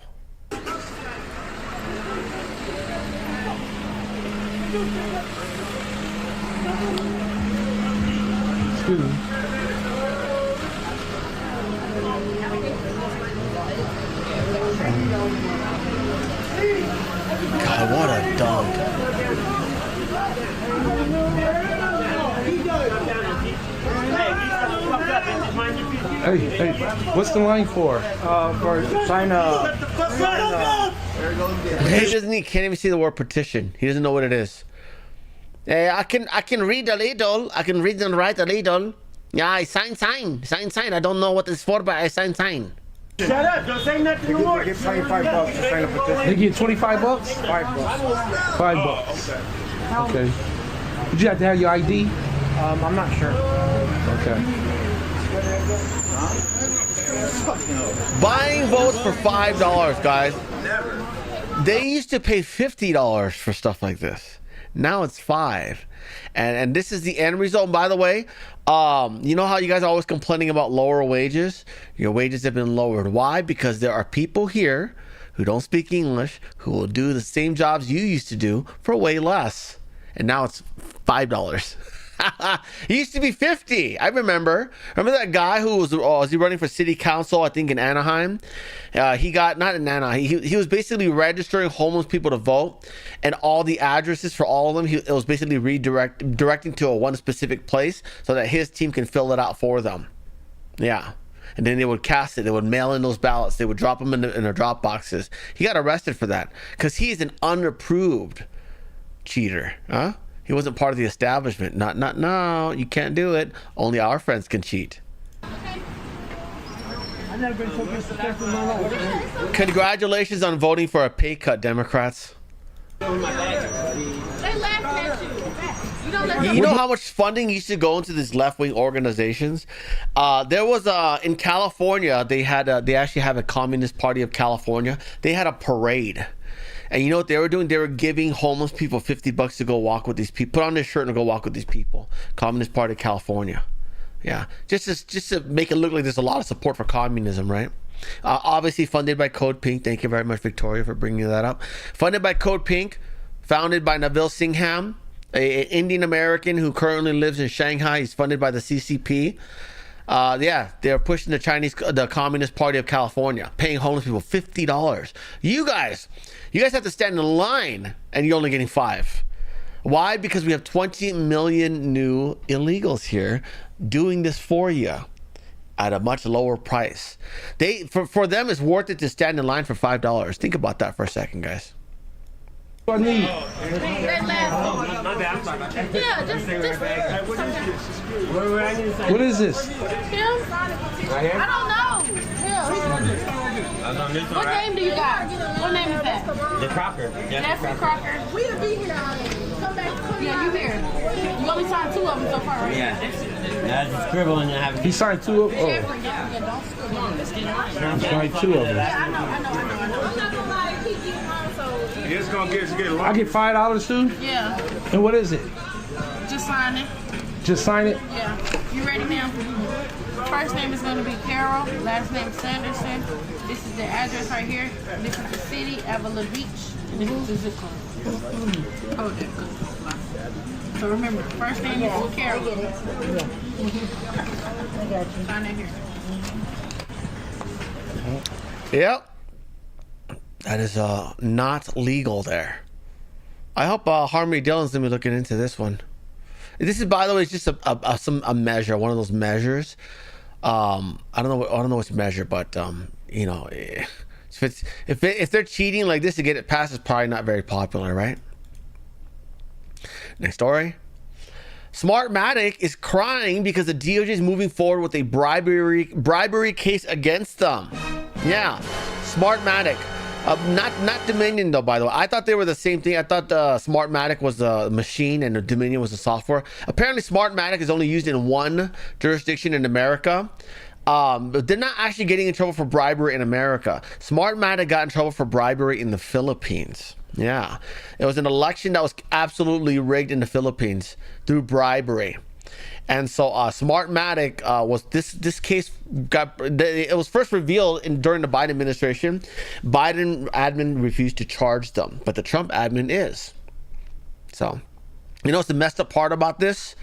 God, what a dog. Hey, what's the line for? For sign up. He can't even see the word petition. He doesn't know what it is. Hey, I can read a little. I can read and write a little. Yeah, I sign. I don't know what it's for, but I sign. Shut up! Don't say nothing no more. They give $25 to sign a petition. They give $25? $5. $5. Okay. Did you have to have your ID? I'm not sure. Okay. Buying votes for $5, guys. They used to pay $50 for stuff like this. Now it's $5. And this is the end result. And by the way, you know how you guys are always complaining about lower wages? Your wages have been lowered. Why? Because there are people here who don't speak English who will do the same jobs you used to do for way less. And now it's $5. It used to be $50. I remember that guy who was he running for city council, I think in Anaheim. He got, not in Anaheim, he was basically registering homeless people to vote, and all the addresses for all of them, it was basically directing to one specific place so that his team can fill it out for them. Yeah. And then they would cast it. They would mail in those ballots. They would drop them in their drop boxes. He got arrested for that because he's an unapproved cheater. Huh? He wasn't part of the establishment. No, you can't do it. Only our friends can cheat. I've never been so disrespectful in my life. Congratulations on voting for a pay cut, Democrats. They laughed at you. You know how much funding used to go into these left-wing organizations? There was in California, they actually have a Communist Party of California. They had a parade. And you know what they were doing? They were giving homeless people $50 to go walk with these people. Put on their shirt and go walk with these people. Communist Party of California. Yeah. Just to make it look like there's a lot of support for communism, right? Obviously funded by Code Pink. Thank you very much, Victoria, for bringing that up. Funded by Code Pink. Founded by Nabil Singham, an Indian American who currently lives in Shanghai. He's funded by the CCP. Yeah, they're pushing the Communist Party of California, paying homeless people $50. You guys have to stand in line, and you're only getting $5. Why? Because we have 20 million new illegals here doing this for you at a much lower price. For them, it's worth it to stand in line for $5. Think about that for a second, guys. What do I need? Yeah, just What is this? I don't know. What name do you got? What name is that? The Crocker. Jeffrey Crocker. We'll be here. Come back. Yeah, you here. You only signed 2 of them so far, right? Yeah. That's a scribble and I have. He signed 2 of them? Oh. Yeah, don't scribble. He signed 2 of them. I know. I'm not gonna lie. It's gonna get I get $5 too? Yeah. And what is it? Just sign it. Just sign it? Yeah. You ready now? First name is going to be Carol. Last name Sanderson. This is the address right here. This is the city, Avila Beach. And this is the zip code. Oh, there. So remember, first name is Carol. I got you. Sign it here. Yep. That is not legal there. I hope Harmony Dillon's gonna be looking into this one. This is, by the way, it's just a measure, one of those measures. I don't know what's measure, but you know, if they're cheating like this to get it passed, it's probably not very popular, right? Next story. Smartmatic is crying because the DOJ is moving forward with a bribery case against them. Yeah, Smartmatic. Not Dominion though, by the way. I thought they were the same thing. I thought Smartmatic was the machine and the Dominion was the software. Apparently Smartmatic is only used in one jurisdiction in America. But they're not actually getting in trouble for bribery in America. Smartmatic got in trouble for bribery in the Philippines. Yeah, it was an election that was absolutely rigged in the Philippines through bribery. And so Smartmatic was this case it was first revealed during the Biden administration. Biden admin refused to charge them, but the Trump admin is. So, you know what's the messed up part about this?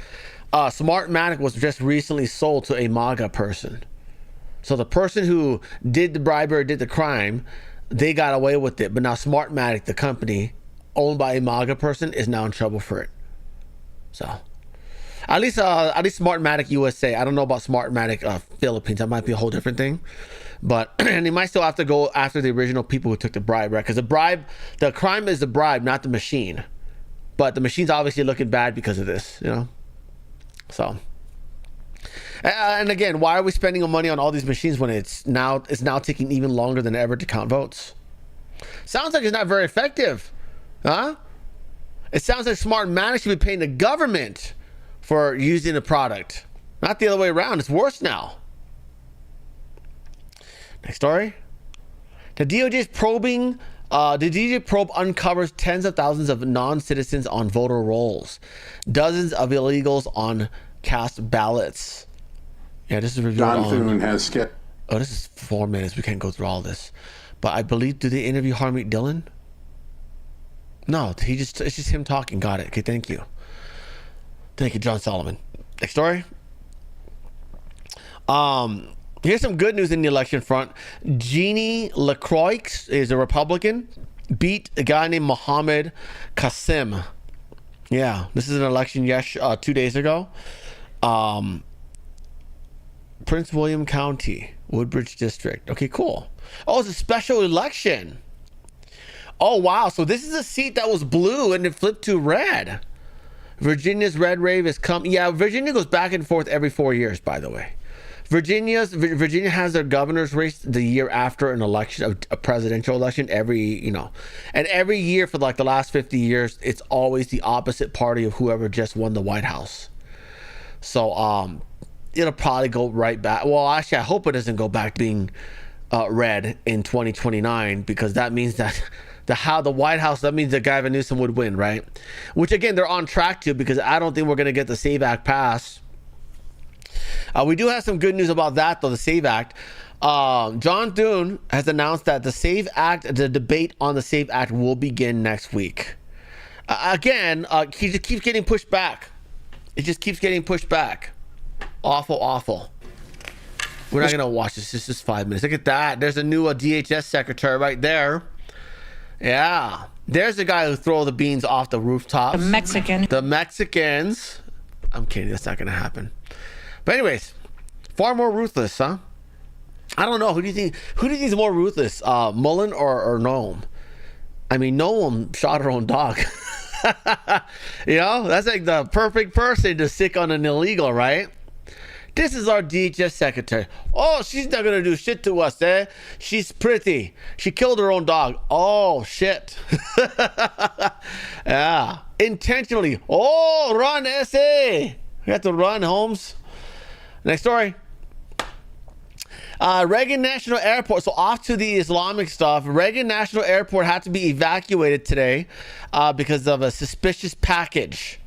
Smartmatic was just recently sold to a MAGA person. So the person who did the bribery, did the crime, they got away with it. But now Smartmatic, the company owned by a MAGA person, is now in trouble for it. So at least Smartmatic USA. I don't know about Smartmatic Philippines. That might be a whole different thing. But and they might still have to go after the original people who took the bribe, right? Because the crime is the bribe, not the machine. But the machine's obviously looking bad because of this, you know. So, and again, why are we spending money on all these machines when it's now taking even longer than ever to count votes? Sounds like it's not very effective, huh? It sounds like Smartmatic should be paying the government for using the product, not the other way around. It's worse now. Next story. The DOJ is probing. The DOJ probe uncovers tens of thousands of non-citizens on voter rolls, dozens of illegals on cast ballots. Yeah, this is reviewed John Thune has Oh, this is 4 minutes. We can't go through all this. But I believe, did they interview Harmony Dillon? No, it's just him talking. Got it. Okay, thank you. Thank you, John Solomon. Next story. Here's some good news in the election front. Jeannie LaCroix is a Republican, beat a guy named Mohammed Qasim. Yeah, this is an election 2 days ago. Prince William County, Woodbridge District. Okay, cool. Oh, it's a special election. Oh, wow. So this is a seat that was blue and it flipped to red. Virginia's red wave has come. Yeah, Virginia goes back and forth every 4 years, by the way. Virginia has their governor's race the year after an election, a presidential election, every year for like the last 50 years, it's always the opposite party of whoever just won the White House. So it'll probably go right back. Well, actually, I hope it doesn't go back to being red in 2029, because that means that the White House, that means that Gavin Newsom would win, right? Which again, they're on track to, because I don't think we're going to get the SAVE Act passed. We do have some good news about that, though, the SAVE Act. John Thune has announced that the SAVE Act, the debate on the SAVE Act will begin next week. He just keeps getting pushed back. It just keeps getting pushed back. Awful. We're not going to watch this. This is 5 minutes. Look at that. There's a new DHS secretary right there. Yeah. There's the guy who throw the beans off the rooftops. The Mexicans. I'm kidding. That's not going to happen. But anyways, far more ruthless, huh? I don't know. Who do you think is more ruthless, Mullen or Noam? I mean, Noam shot her own dog. You know, that's like the perfect person to sick on an illegal, right? This is our DHS secretary. Oh, she's not going to do shit to us, eh? She's pretty. She killed her own dog. Oh, shit. Yeah. Intentionally. Oh, run, SA. We have to run, Holmes. Next story. Reagan National Airport. So off to the Islamic stuff. Reagan National Airport had to be evacuated today because of a suspicious package.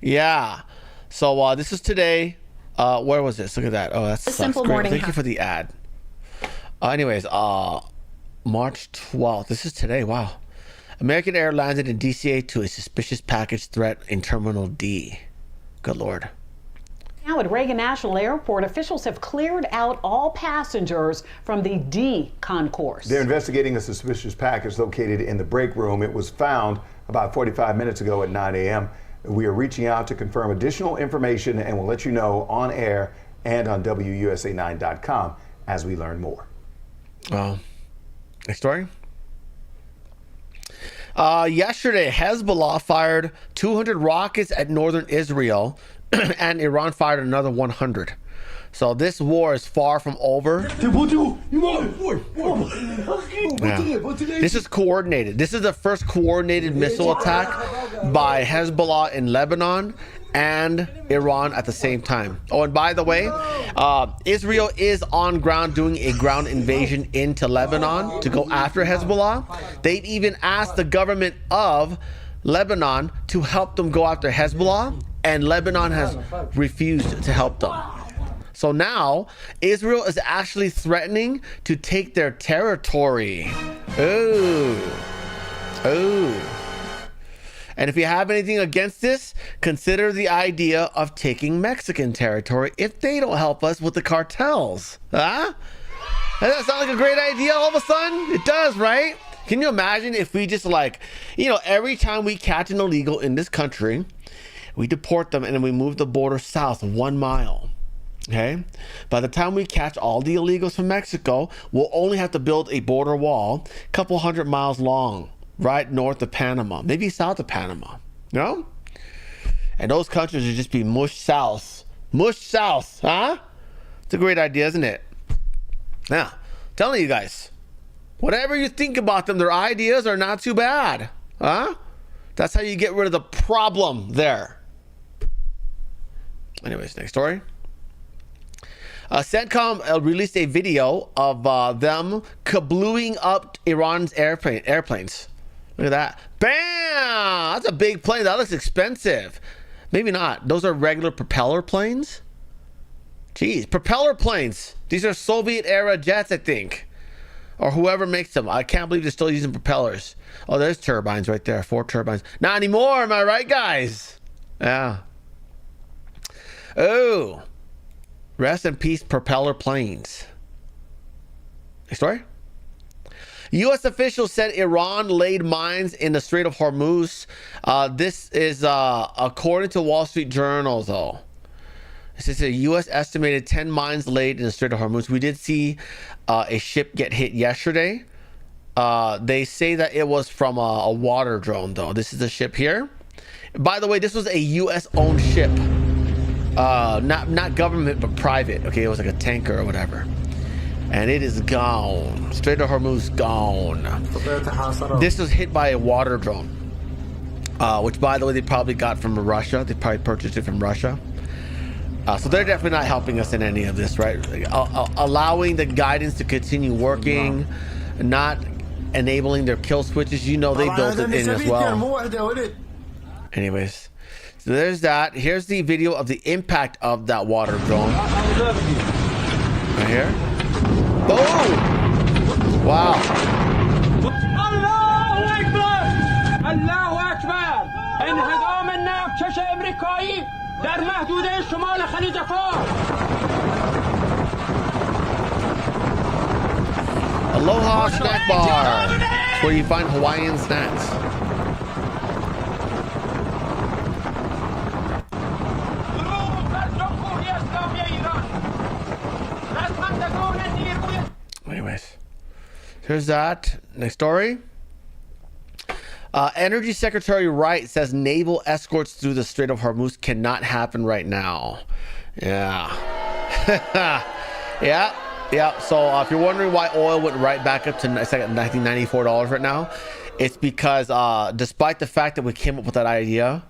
Yeah. So this is today. Where was this? Look at that. Oh, that's a simple morning. Thank you for the ad. Anyways, March 12th. This is today. Wow. American Air landed in DCA to a suspicious package threat in Terminal D. Good Lord. Now at Reagan National Airport, officials have cleared out all passengers from the D concourse. They're investigating a suspicious package located in the break room. It was found about 45 minutes ago at 9 a.m. We are reaching out to confirm additional information, and we'll let you know on air and on WUSA9.com as we learn more. Next story. Yesterday, Hezbollah fired 200 rockets at northern Israel, and Iran fired another 100. So this war is far from over. This is coordinated. This is the first coordinated missile attack by Hezbollah in Lebanon and Iran at the same time. Oh, and by the way, Israel is on ground doing a ground invasion into Lebanon to go after Hezbollah. They've even asked the government of Lebanon to help them go after Hezbollah, and Lebanon has refused to help them. So now Israel is actually threatening to take their territory. And if you have anything against this, consider the idea of taking Mexican territory if they don't help us with the cartels. Huh? Does that sound like a great idea all of a sudden? It does, right? Can you imagine if we just every time we catch an illegal in this country, we deport them and then we move the border south 1 mile. Okay? By the time we catch all the illegals from Mexico, we'll only have to build a border wall a couple 100 miles long, right north of Panama, maybe south of Panama. You know? And those countries would just be mushed south. Mushed south, huh? It's a great idea, isn't it? Now, telling you guys, whatever you think about them, their ideas are not too bad. Huh? That's how you get rid of the problem there. Anyways, next story. CENTCOM released a video of them kablooing up Iran's airplanes. Look at that. Bam! That's a big plane. That looks expensive. Maybe not. Those are regular propeller planes? Jeez, propeller planes. These are Soviet-era jets, I think. Or whoever makes them. I can't believe they're still using propellers. Oh, there's turbines right there. 4 turbines. Not anymore, am I right, guys? Yeah. Oh. Rest in peace, propeller planes. Next story. U.S. officials said Iran laid mines in the Strait of Hormuz. This is according to Wall Street Journal, though. It says the U.S. estimated 10 mines laid in the Strait of Hormuz. We did see a ship get hit yesterday. They say that it was from a water drone, though. This is the ship here. By the way, this was a U.S.-owned ship. Not government, but private. Okay, it was like a tanker or whatever. And it is gone. Strait of Hormuz gone. This was hit by a water drone. Which, by the way, they probably got from Russia. They probably purchased it from Russia. So they're definitely not helping us in any of this, right? Allowing the guidance to continue working, not enabling their kill switches. You know they built it in as well. Anyways, so there's that. Here's the video of the impact of that water drone. Right here. Boom! Wow. در محدوده شمال خلیج فارس. Aloha Snack Bar. It's where you find Hawaiian snacks. Anyways, here's that. Next story. Energy Secretary Wright says naval escorts through the Strait of Hormuz cannot happen right now. Yeah. Yeah. So if you're wondering why oil went right back up to it's like $1994 right now, it's because despite the fact that we came up with that idea,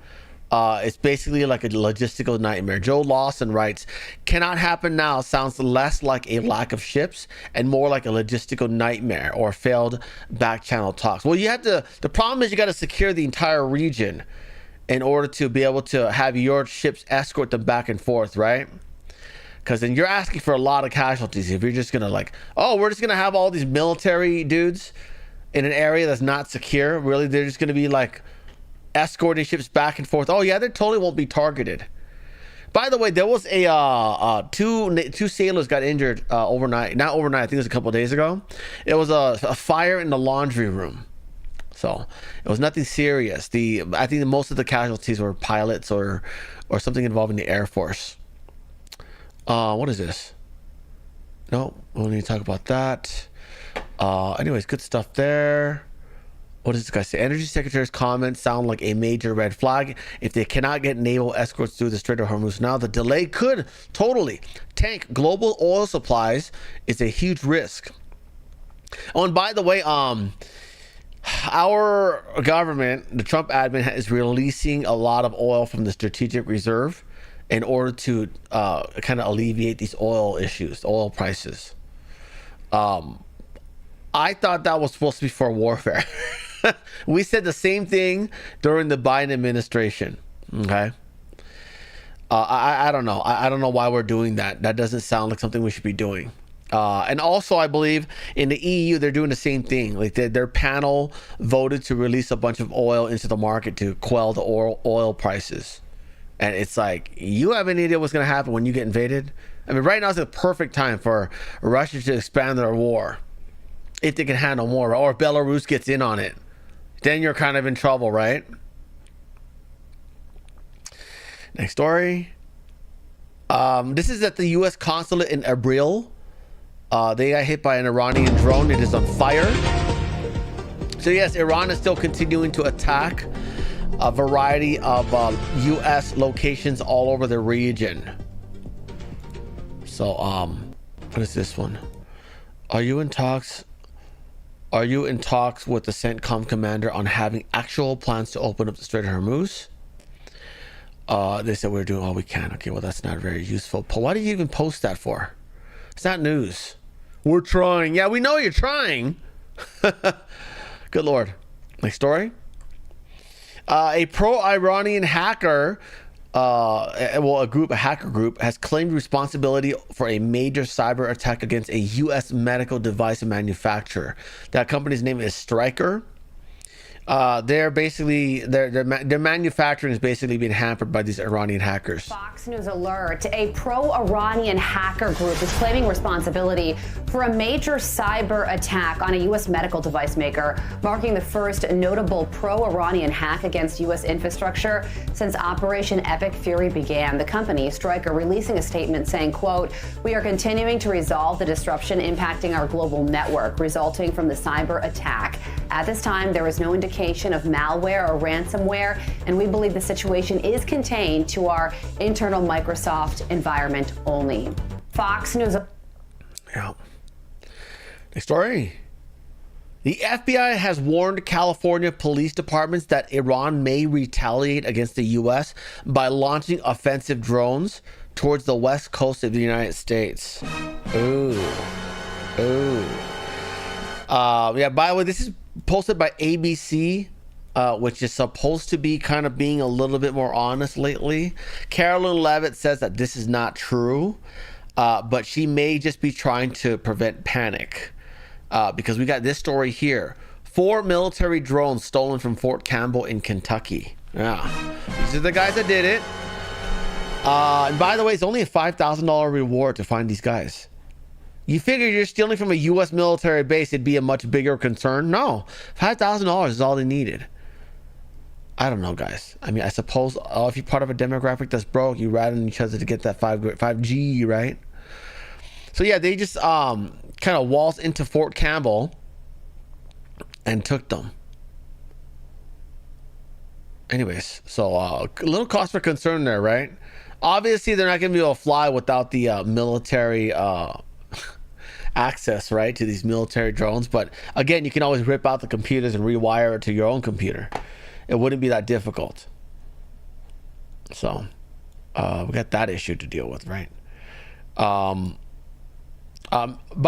it's basically like a logistical nightmare. Joe Lawson writes, cannot happen now sounds less like a lack of ships and more like a logistical nightmare or failed back channel talks. Well, the problem is you got to secure the entire region in order to be able to have your ships escort them back and forth, right? Because then you're asking for a lot of casualties if you're just going to we're just going to have all these military dudes in an area that's not secure. Really, they're just going to be like escorting ships back and forth. Oh yeah, they totally won't be targeted. By the way, there was a two sailors got injured overnight. Not overnight. I think it was a couple of days ago. It was a fire in the laundry room. So it was nothing serious. I think most of the casualties were pilots or something involving the Air Force. What is this? No, we don't need to talk about that. Anyways, good stuff there. What does this guy say? Energy Secretary's comments sound like a major red flag. If they cannot get naval escorts through the Strait of Hormuz now, the delay could totally tank global oil supplies. It's a huge risk. Oh, and by the way, our government, the Trump admin, is releasing a lot of oil from the strategic reserve in order to kind of alleviate these oil issues, oil prices. I thought that was supposed to be for warfare. We said the same thing during the Biden administration. Okay. I don't know. I don't know why we're doing that. That doesn't sound like something we should be doing. And also, I believe in the EU, they're doing the same thing. Like their panel voted to release a bunch of oil into the market to quell the oil prices. And it's like, you have any idea what's going to happen when you get invaded? I mean, right now is the perfect time for Russia to expand their war. If they can handle more, or Belarus gets in on it, then you're kind of in trouble, right? Next story. This is at the U.S. consulate in Erbil. They got hit by an Iranian drone. It is on fire. So yes, Iran is still continuing to attack a variety of U.S. locations all over the region. So, what is this one? Are you in talks with the CENTCOM commander on having actual plans to open up the Strait of Hormuz? They said we're doing all we can. Okay, well, that's not very useful. But why do you even post that for? It's not news. We're trying. Yeah, we know you're trying. Good Lord. Next story. A pro-Iranian hacker, a hacker group, has claimed responsibility for a major cyber attack against a U.S. medical device manufacturer. That company's name is Stryker. They're basically their manufacturing is basically being hampered by these Iranian hackers. Fox News alert: a pro-Iranian hacker group is claiming responsibility for a major cyber attack on a U.S. medical device maker, marking the first notable pro-Iranian hack against U.S. infrastructure since Operation Epic Fury began. The company, Stryker, releasing a statement saying, quote, "We are continuing to resolve the disruption impacting our global network resulting from the cyber attack. At this time, there is no indication of malware or ransomware, and we believe the situation is contained to our internal Microsoft environment only." Fox News. Yeah. Next story. The FBI has warned California police departments that Iran may retaliate against the U.S. by launching offensive drones towards the west coast of the United States. Ooh. Yeah, by the way, this is posted by ABC, which is supposed to be kind of being a little bit more honest lately. Carolyn Levitt says that this is not true, but she may just be trying to prevent panic, because we got this story here. 4 military drones stolen from Fort Campbell in Kentucky. Yeah, these are the guys that did it. And by the way, it's only a $5,000 reward to find these guys. You figure you're stealing from a U.S. military base, it'd be a much bigger concern. No, $5,000 is all they needed. I don't know, guys. I mean, I suppose if you're part of a demographic that's broke, you rat on each other to get that 5G, right? So yeah, they just kind of waltzed into Fort Campbell and took them. Anyways, so a little cause for concern there, right? Obviously, they're not going to be able to fly without the military access, right, to these military drones. But again, you can always rip out the computers and rewire it to your own computer. It wouldn't be that difficult. So we got that issue to deal with, right? By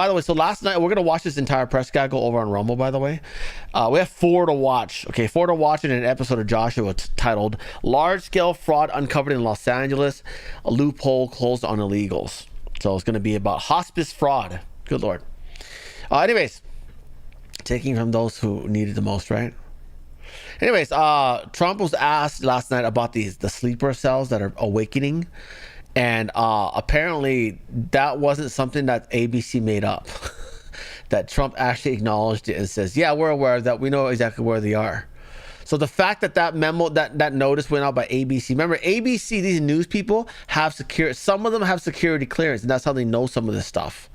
the way, so last night, we're going to watch this entire press gaggle over on Rumble, by the way. We have 4 to watch. Okay, 4 to watch in an episode of Joshua titled Large-Scale Fraud Uncovered in Los Angeles, a Loophole Closed on Illegals. So it's going to be about hospice fraud. Good Lord. Anyways, taking from those who need it the most, right? Anyways, Trump was asked last night about the sleeper cells that are awakening. And apparently that wasn't something that ABC made up. That Trump actually acknowledged it and says, yeah, we're aware of that. We know exactly where they are. So the fact that that memo, that notice went out by ABC. Remember, ABC, these news people have security. Some of them have security clearance, and that's how they know some of this stuff.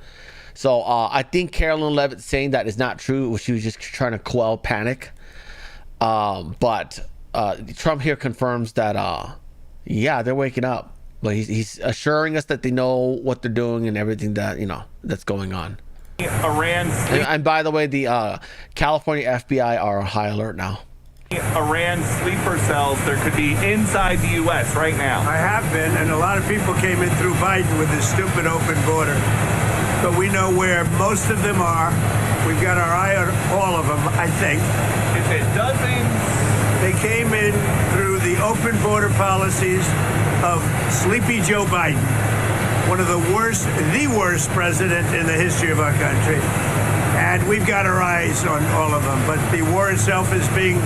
So I think Carolyn Levitt saying that is not true. She was just trying to quell panic. But Trump here confirms that, yeah, they're waking up. But he's assuring us that they know what they're doing and everything that, that's going on. Iran. And by the way, the California FBI are on high alert now. Iran sleeper cells there could be inside the U.S. right now. I have been, and a lot of people came in through Biden with this stupid open border. But we know where most of them are. We've got our eye on all of them, I think. Is it dozens? They came in through the open border policies of Sleepy Joe Biden, one of the worst president in the history of our country. And we've got our eyes on all of them. But the war itself is being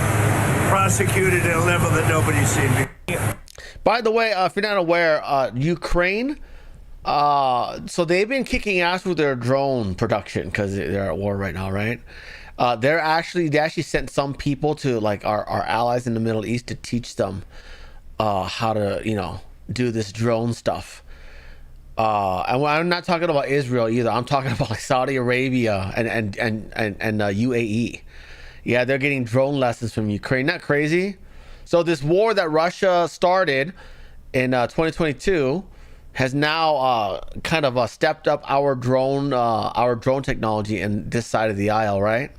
prosecuted at a level that nobody's seen before. By the way, if you're not aware, Ukraine, so they've been kicking ass with their drone production because they're at war right now, right? They actually sent some people to like our allies in the Middle East to teach them how to, do this drone stuff. And I'm not talking about Israel either. I'm talking about like Saudi Arabia and UAE. Yeah, they're getting drone lessons from Ukraine. Not crazy. So this war that Russia started in 2022 has now kind of stepped up our drone technology in this side of the aisle, right?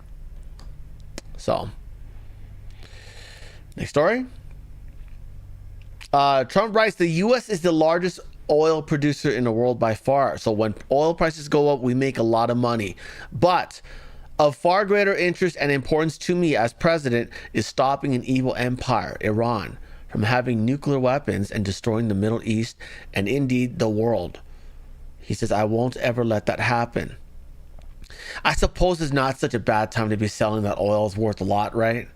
So, next story. Trump writes, the U.S. is the largest oil producer in the world by far. So when oil prices go up, we make a lot of money. But of far greater interest and importance to me as president is stopping an evil empire, Iran, from having nuclear weapons and destroying the Middle East and indeed the world. He says, I won't ever let that happen. I suppose it's not such a bad time to be selling that oil is worth a lot, right?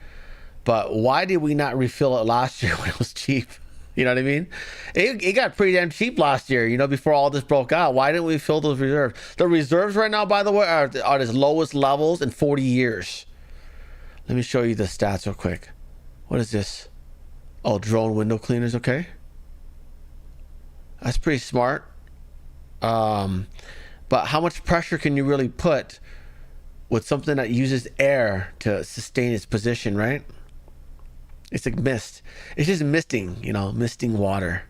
But why did we not refill it last year when it was cheap? You know what I mean? It got pretty damn cheap last year, before all this broke out. Why didn't we fill those reserves? The reserves right now, by the way, are at its lowest levels in 40 years. Let me show you the stats real quick. What is this? Oh, drone window cleaners, okay. That's pretty smart. But how much pressure can you really put with something that uses air to sustain its position, right? It's like mist. It's just misting, misting water.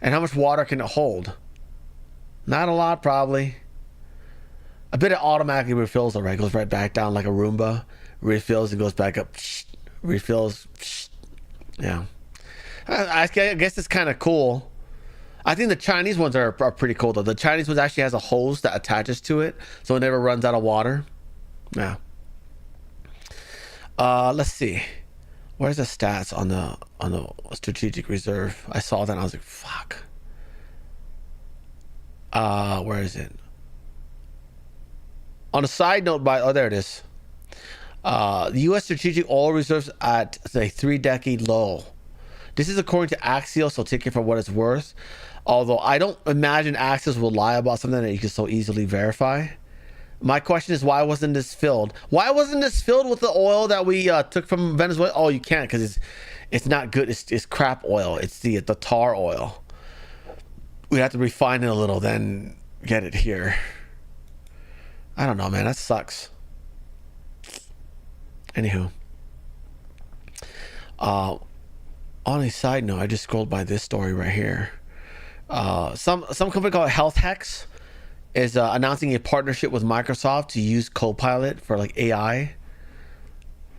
And how much water can it hold? Not a lot, probably. I bet it automatically refills, all right. Goes right back down like a Roomba. Refills and goes back up. Refills. Yeah. I guess it's kind of cool. I think the Chinese ones are pretty cool, though. The Chinese ones actually has a hose that attaches to it, so it never runs out of water. Yeah. Let's see. Where's the stats on the strategic reserve? I saw that and I was like, fuck. Where is it? On a side note, there it is. The U.S. strategic oil reserves at a 3-decade low. This is according to Axios, so take it for what it's worth. Although I don't imagine Axios will lie about something that you can so easily verify. My question is, why wasn't this filled? Why wasn't this filled with the oil that we took from Venezuela? Oh, you can't because it's not good. It's crap oil. It's the tar oil. We have to refine it a little, then get it here. I don't know, man. That sucks. Anywho. On a side note, I just scrolled by this story right here. Some company called Health Hex is announcing a partnership with Microsoft to use Copilot for like AI.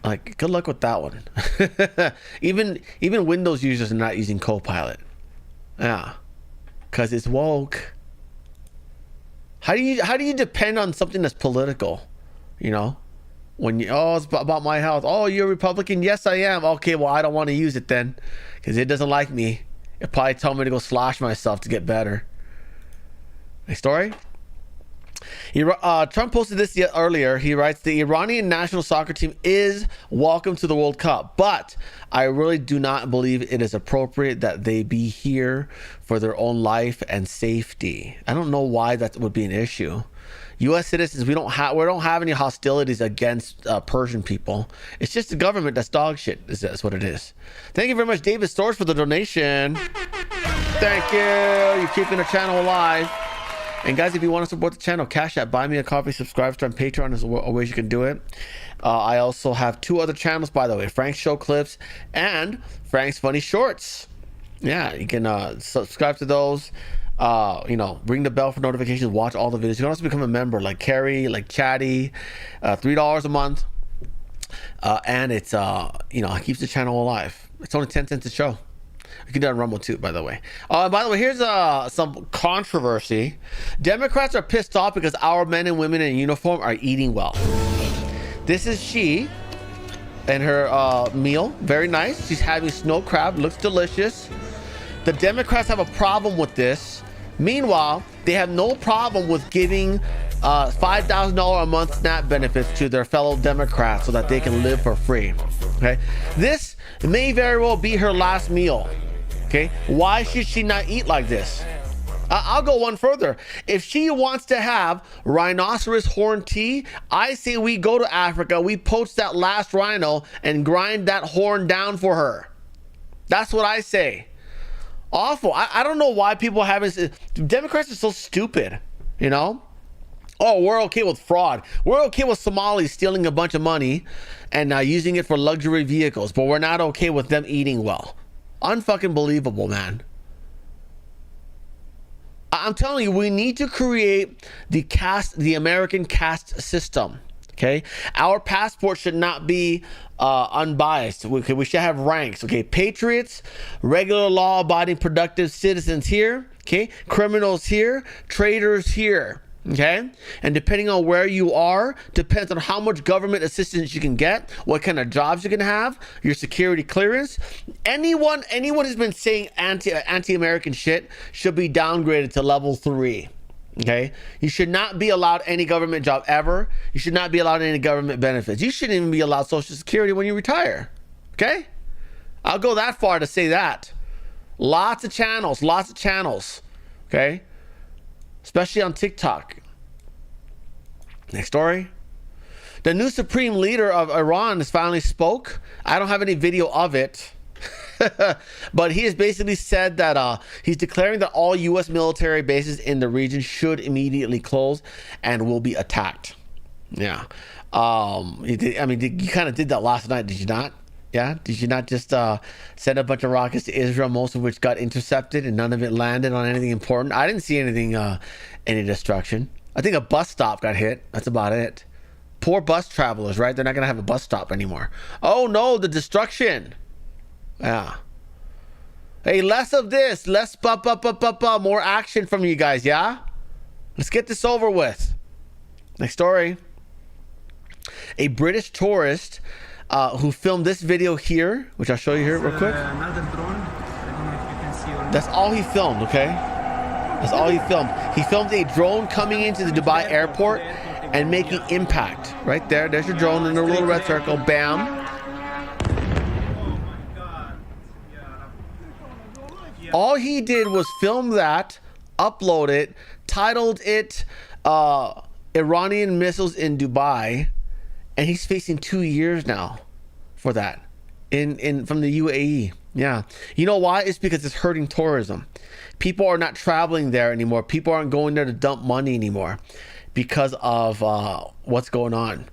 Like, good luck with that one. even Windows users are not using Copilot. Yeah, because it's woke. How do you depend on something that's political? When it's about my health. Oh, you're a Republican? Yes, I am. Okay, well, I don't want to use it then, because it doesn't like me. It probably tell me to go slash myself to get better. Next story. Trump posted this earlier. He writes, the Iranian national soccer team is welcome to the World Cup, but I really do not believe it is appropriate that they be here for their own life and safety. I don't know why that would be an issue. U.S. citizens, we don't have any hostilities against Persian people. It's just the government that's dog shit. That's what it is. Thank you very much, David Storrs, for the donation. Thank you. You're keeping the channel alive. And guys, if you want to support the channel, Cash App, buy me a coffee, subscribe to on Patreon is a ways you can do it. I also have 2 other channels, by the way, Frank's Show Clips and Frank's Funny Shorts. Yeah, you can subscribe to those. Ring the bell for notifications, watch all the videos. You can also become a member like Carrie, like Chatty, $3 a month. And it's, it keeps the channel alive. It's only 10 cents a show. You can do it on Rumble too, by the way. By the way, here's some controversy. Democrats are pissed off because our men and women in uniform are eating well. This is she and her meal. Very nice. She's having snow crab. Looks delicious. The Democrats have a problem with this. Meanwhile, they have no problem with giving $5,000 a month SNAP benefits to their fellow Democrats so that they can live for free. Okay, this may very well be her last meal. Okay, why should she not eat like this? I'll go one further. If she wants to have rhinoceros horn tea, I say we go to Africa, we poach that last rhino and grind that horn down for her. That's what I say. Awful. I don't know why people haven't. Democrats are so stupid, Oh, we're okay with fraud. We're okay with Somalis stealing a bunch of money and using it for luxury vehicles, but we're not okay with them eating well. Unfucking believable, man. I'm telling you, we need to create the American caste system. Okay, our passport should not be unbiased. We should have ranks. Okay, patriots, regular law-abiding, productive citizens here. Okay, criminals here, traitors here. Okay, and depending on where you are, depends on how much government assistance you can get, what kind of jobs you can have, your security clearance. Anyone who's been saying anti-American shit should be downgraded to level 3. Okay, you should not be allowed any government job ever. You should not be allowed any government benefits. You shouldn't even be allowed Social Security when you retire. Okay, I'll go that far to say that. Lots of channels. Okay, especially on TikTok. Next story. The new supreme leader of Iran has finally spoke. I don't have any video of it. But he has basically said that he's declaring that all U.S. military bases in the region should immediately close and will be attacked. Yeah. You kind of did that last night, did you not? Yeah? Did you not just send a bunch of rockets to Israel, most of which got intercepted and none of it landed on anything important? I didn't see anything, any destruction. I think a bus stop got hit. That's about it. Poor bus travelers, right? They're not going to have a bus stop anymore. Oh, no, the destruction. Yeah. Hey, less of this. Less more action from you guys, yeah? Let's get this over with. Next story. A British tourist who filmed this video here, which I'll show you here real quick. Another drone. I don't know if you can see or not. That's all he filmed, okay? That's all he filmed. He filmed a drone coming into the Dubai airport and making impact. Right there. There's your drone in a little red circle. Bam. All he did was film that, upload it, titled it Iranian missiles in Dubai, and he's facing 2 years now for that from the UAE. Yeah. You know why? It's because it's hurting tourism. People are not traveling there anymore. People aren't going there to dump money anymore because of what's going on.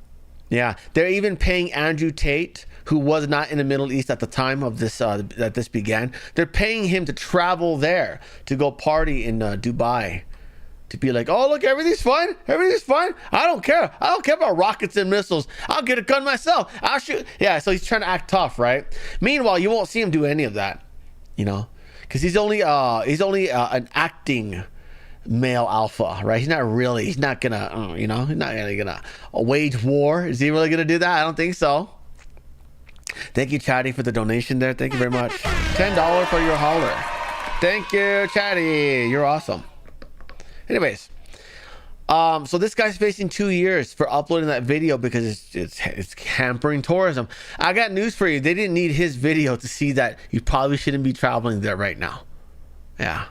Yeah. They're even paying Andrew Tate, who was not in the Middle East at the time of this that this began. They're paying him to travel there to go party in Dubai, to be like, oh look, everything's fine, I don't care about rockets and missiles, I'll get a gun myself, I'll shoot. Yeah, so he's trying to act tough, right? Meanwhile, you won't see him do any of that, because he's only an acting male alpha, right? He's not gonna he's not really gonna wage war. Is he really gonna do that? I don't think so. Thank you, Chatty, for the donation there. Thank you very much. $10 for your holler. Thank you, Chatty. You're awesome. Anyways, So this guy's facing 2 years for uploading that video because it's hampering tourism. I got news for you. They didn't need his video to see that you probably shouldn't be traveling there right now. Yeah.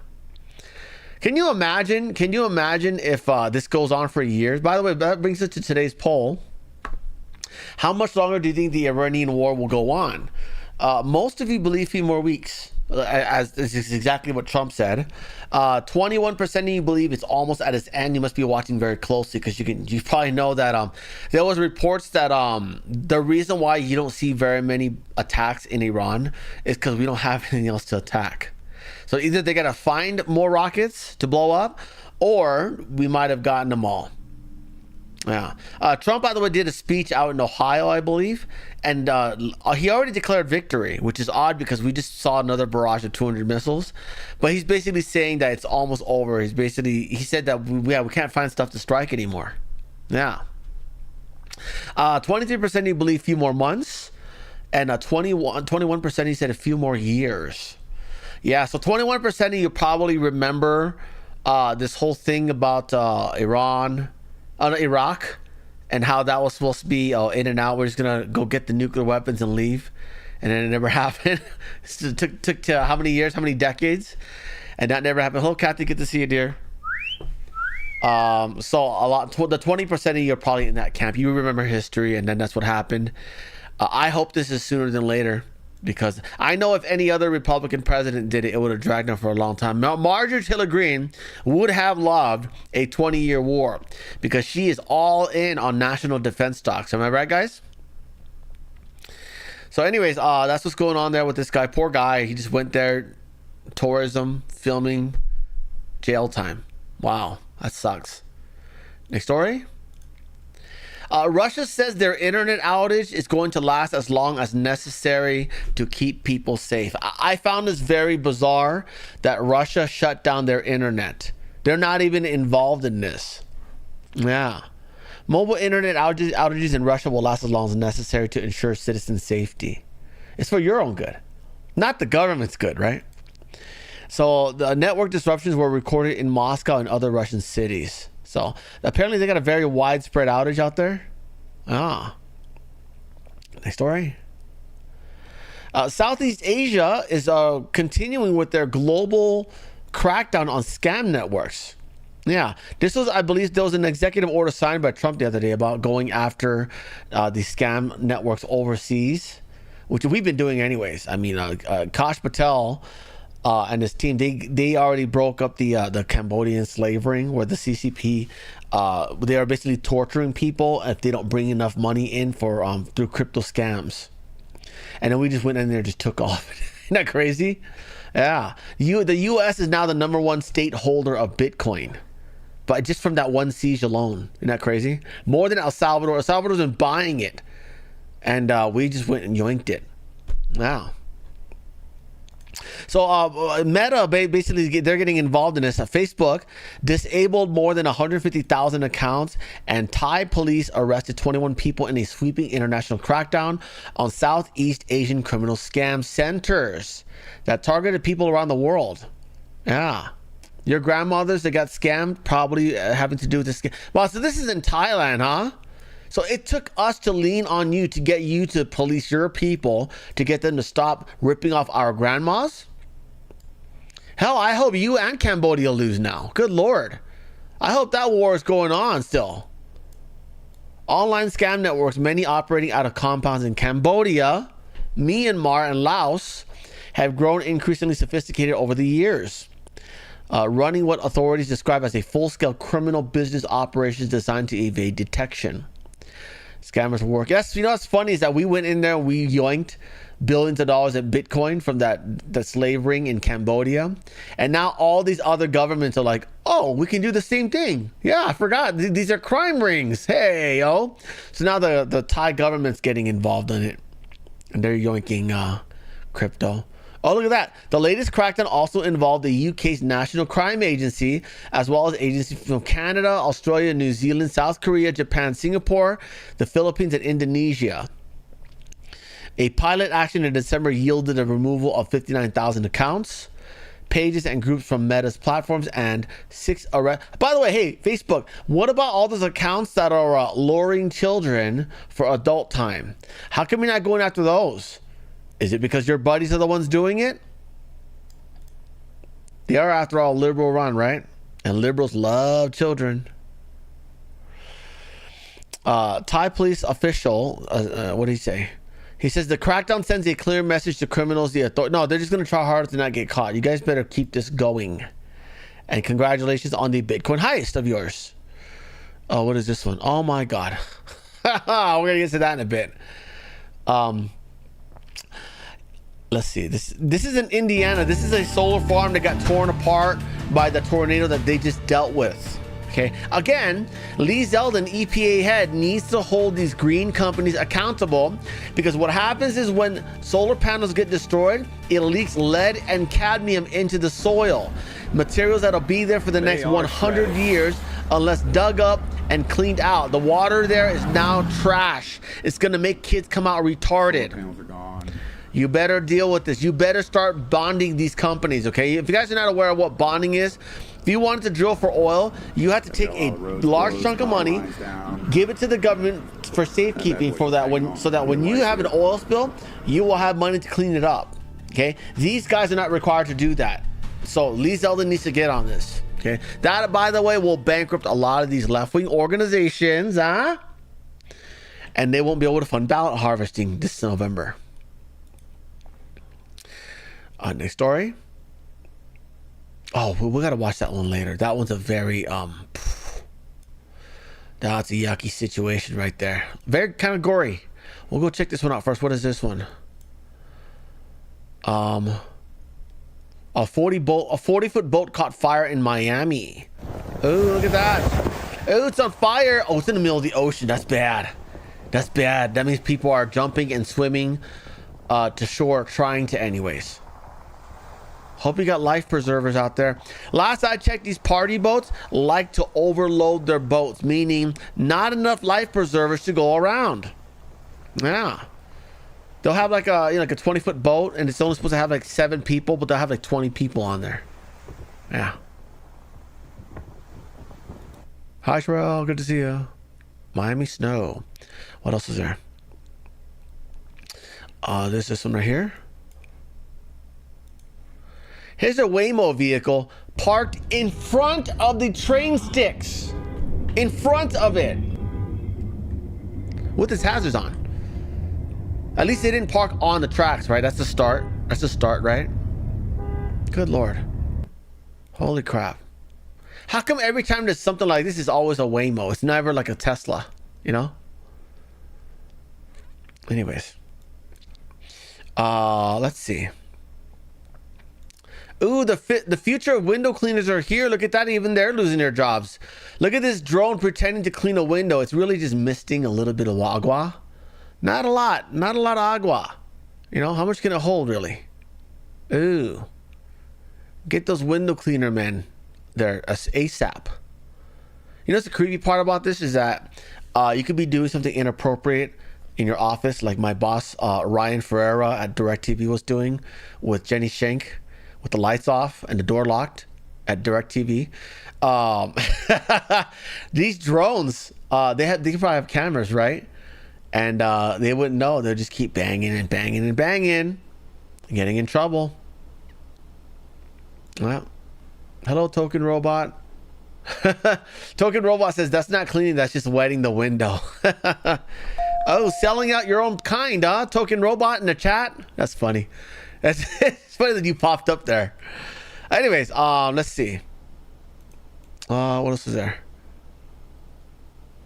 Can you imagine if this goes on for years? By the way, that brings us to today's poll. How much longer do you think the Iranian war will go on? Most of you believe 3 more weeks. As this is exactly what Trump said. 21% of you believe it's almost at its end. You must be watching very closely because you probably know that there was reports that the reason why you don't see very many attacks in Iran is because we don't have anything else to attack. So either they gotta find more rockets to blow up, or we might have gotten them all. Yeah. Trump, by the way, did a speech out in Ohio, I believe, and he already declared victory, which is odd because we just saw another barrage of 200 missiles. But he's basically saying that it's almost over. He said that we can't find stuff to strike anymore. Yeah. 23% of you believe a few more months, and 21% he said a few more years. Yeah. So 21% of you probably remember this whole thing about Iraq, and how that was supposed to be in and out. We're just gonna go get the nuclear weapons and leave, and then it never happened. It took how many years, how many decades, and that never happened. Hello, Kathy, good to see you, dear. So the 20% of you are probably in that camp. You remember history, and then that's what happened. I hope this is sooner than later, because I know if any other Republican president did it, it would have dragged on for a long time. Now, Marjorie Taylor Greene would have loved a 20-year war because she is all in on national defense stocks. Am I right, guys? So anyways, that's what's going on there with this guy. Poor guy. He just went there, tourism, filming, jail time. Wow, that sucks. Next story. Russia says their internet outage is going to last as long as necessary to keep people safe. I found this very bizarre that Russia shut down their internet. They're not even involved in this. Yeah. Mobile internet outages in Russia will last as long as necessary to ensure citizen safety. It's for your own good, not the government's good, right? So the network disruptions were recorded in Moscow and other Russian cities. So apparently they got a very widespread outage out there. Next story. Southeast Asia is continuing with their global crackdown on scam networks. Yeah, I believe there was an executive order signed by Trump the other day about going after the scam networks overseas, which we've been doing anyways. I mean, Kash Patel and his team, they already broke up the Cambodian slave ring, where the CCP they are basically torturing people if they don't bring enough money in for through crypto scams. And then we just went in there and just took off. Isn't that crazy? Yeah. The U.S. is now the #1 state holder of Bitcoin, but just from that one siege alone. Isn't that crazy? More than El Salvador. El Salvador's been buying it, and we just went and yoinked it. Wow. So Meta, basically, they're getting involved in this. Facebook disabled more than 150,000 accounts, and Thai police arrested 21 people in a sweeping international crackdown on Southeast Asian criminal scam centers that targeted people around the world. Yeah. Your grandmothers that got scammed, probably having to do with this scam. Well, so this is in Thailand, huh? So it took us to lean on you to get you to police your people, to get them to stop ripping off our grandmas. Hell, I hope you and Cambodia lose now. Good Lord. I hope that war is going on still. Online scam networks, many operating out of compounds in Cambodia, Myanmar, and Laos, have grown increasingly sophisticated over the years. Running what authorities describe as a full-scale criminal business operations designed to evade detection. Scammers work. Yes, you know what's funny is that we went in there and we yoinked billions of dollars in Bitcoin from that slave ring in Cambodia. And now all these other governments are like, oh, we can do the same thing. Yeah, I forgot. These are crime rings. Hey, yo. So now the Thai government's getting involved in it. And they're yoinking crypto. Oh, look at that. The latest crackdown also involved the UK's National Crime Agency, as well as agencies from Canada, Australia, New Zealand, South Korea, Japan, Singapore, the Philippines, and Indonesia. A pilot action in December yielded a removal of 59,000 accounts. pages and groups from Meta's platforms, and 6 arrests. By the way, hey, Facebook, what about all those accounts that are luring children for adult time? How come you're not going after those? Is it because your buddies are the ones doing it? They are, after all, liberal run, right? And liberals love children. Thai police official, what did he say? He says the crackdown sends a clear message to criminals. No, they're just going to try harder to not get caught. You guys better keep this going. And congratulations on the Bitcoin heist of yours. Oh, what is this one? Oh my God. We're going to get to that in a bit. Let's see. This is in Indiana. This is a solar farm that got torn apart by the tornado that they just dealt with. Okay. Again, Lee Zeldin, EPA head, needs to hold these green companies accountable, because what happens is when solar panels get destroyed, it leaks lead and cadmium into the soil. Materials that'll be there for the next 100 years unless dug up and cleaned out. The water there is now trash. It's going to make kids come out retarded. You better deal with this. You better start bonding these companies, okay? If you guys are not aware of what bonding is, if you wanted to drill for oil, you have to take a large chunk of money, give it to the government for safekeeping, so that when you have an oil spill, you will have money to clean it up, okay? These guys are not required to do that. So Lee Zeldin needs to get on this, okay? That, by the way, will bankrupt a lot of these left-wing organizations, and they won't be able to fund ballot harvesting this November. Next story. Oh, we gotta watch that one later. That one's a very that's a yucky situation right there. Very kind of gory. We'll go check this one out first. What is this one? A 40-foot boat caught fire in Miami. Oh, look at that. Oh, it's on fire. Oh, it's in the middle of the ocean. That's bad. That's bad. That means people are jumping and swimming to shore, trying to anyways. Hope you got life preservers out there. Last I checked, these party boats like to overload their boats, meaning not enough life preservers to go around. Yeah. They'll have like a 20-foot boat, and it's only supposed to have like 7 people, but they'll have like 20 people on there. Yeah. Hi, Sherelle. Good to see you. Miami snow. What else is there? There's this one right here. Here's a Waymo vehicle parked in front of the train sticks. In front of it. With its hazards on. At least they didn't park on the tracks, right? That's the start. That's the start, right? Good Lord. Holy crap. How come every time there's something like this, it's always a Waymo? It's never like a Tesla, you know? Anyways. Let's see. Ooh, the future of window cleaners are here. Look at that. Even they're losing their jobs. Look at this drone pretending to clean a window. It's really just misting a little bit of agua. Not a lot. Not a lot of agua. You know, how much can it hold, really? Ooh. Get those window cleaner men there ASAP. You know what's the creepy part about this is that you could be doing something inappropriate in your office, like my boss, Ryan Ferreira at DirecTV was doing with Jenny Shank, with the lights off and the door locked at DirecTV. These drones, they can probably have cameras, right? And they wouldn't know. They'll just keep banging and banging and banging, getting in trouble. Well, hello, Token Robot. Token Robot says that's not cleaning, that's just wetting the window. Oh, selling out your own kind, huh? Token Robot in the chat. That's funny. It's funny that you popped up there. Anyways, let's see. What else is there?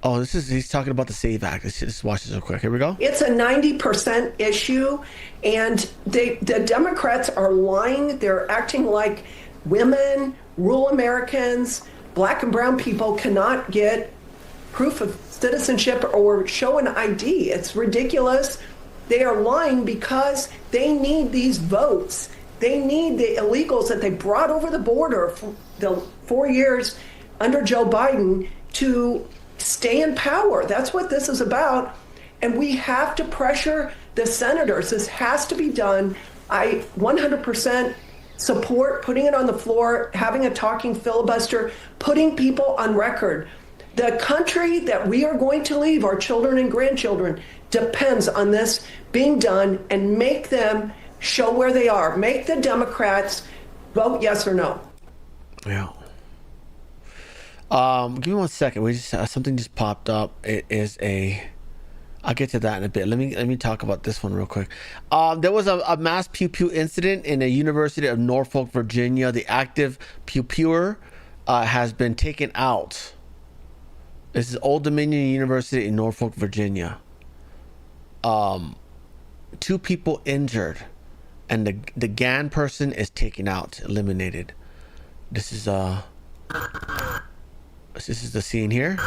Oh, he's talking about the SAVE Act. Let's just watch this real quick. Here we go. It's a 90% issue, and the Democrats are lying. They're acting like women, rural Americans, black and brown people cannot get proof of citizenship or show an ID. It's ridiculous. They are lying because they need these votes. They need the illegals that they brought over the border for the 4 years under Joe Biden to stay in power. That's what this is about. And we have to pressure the senators. This has to be done. I 100% support putting it on the floor, having a talking filibuster, putting people on record. The country that we are going to leave, our children and grandchildren, depends on this being done, and make them show where they are. Make the Democrats vote yes or no. Yeah. Give me 1 second. We just something just popped up. It is a. I'll get to that in a bit. Let me talk about this one real quick. There was a mass pew pew incident in the University of Norfolk, Virginia. The active pew pewer has been taken out. This is Old Dominion University in Norfolk, Virginia. 2 people injured, and the GAN person is taken out, eliminated. This is the scene here.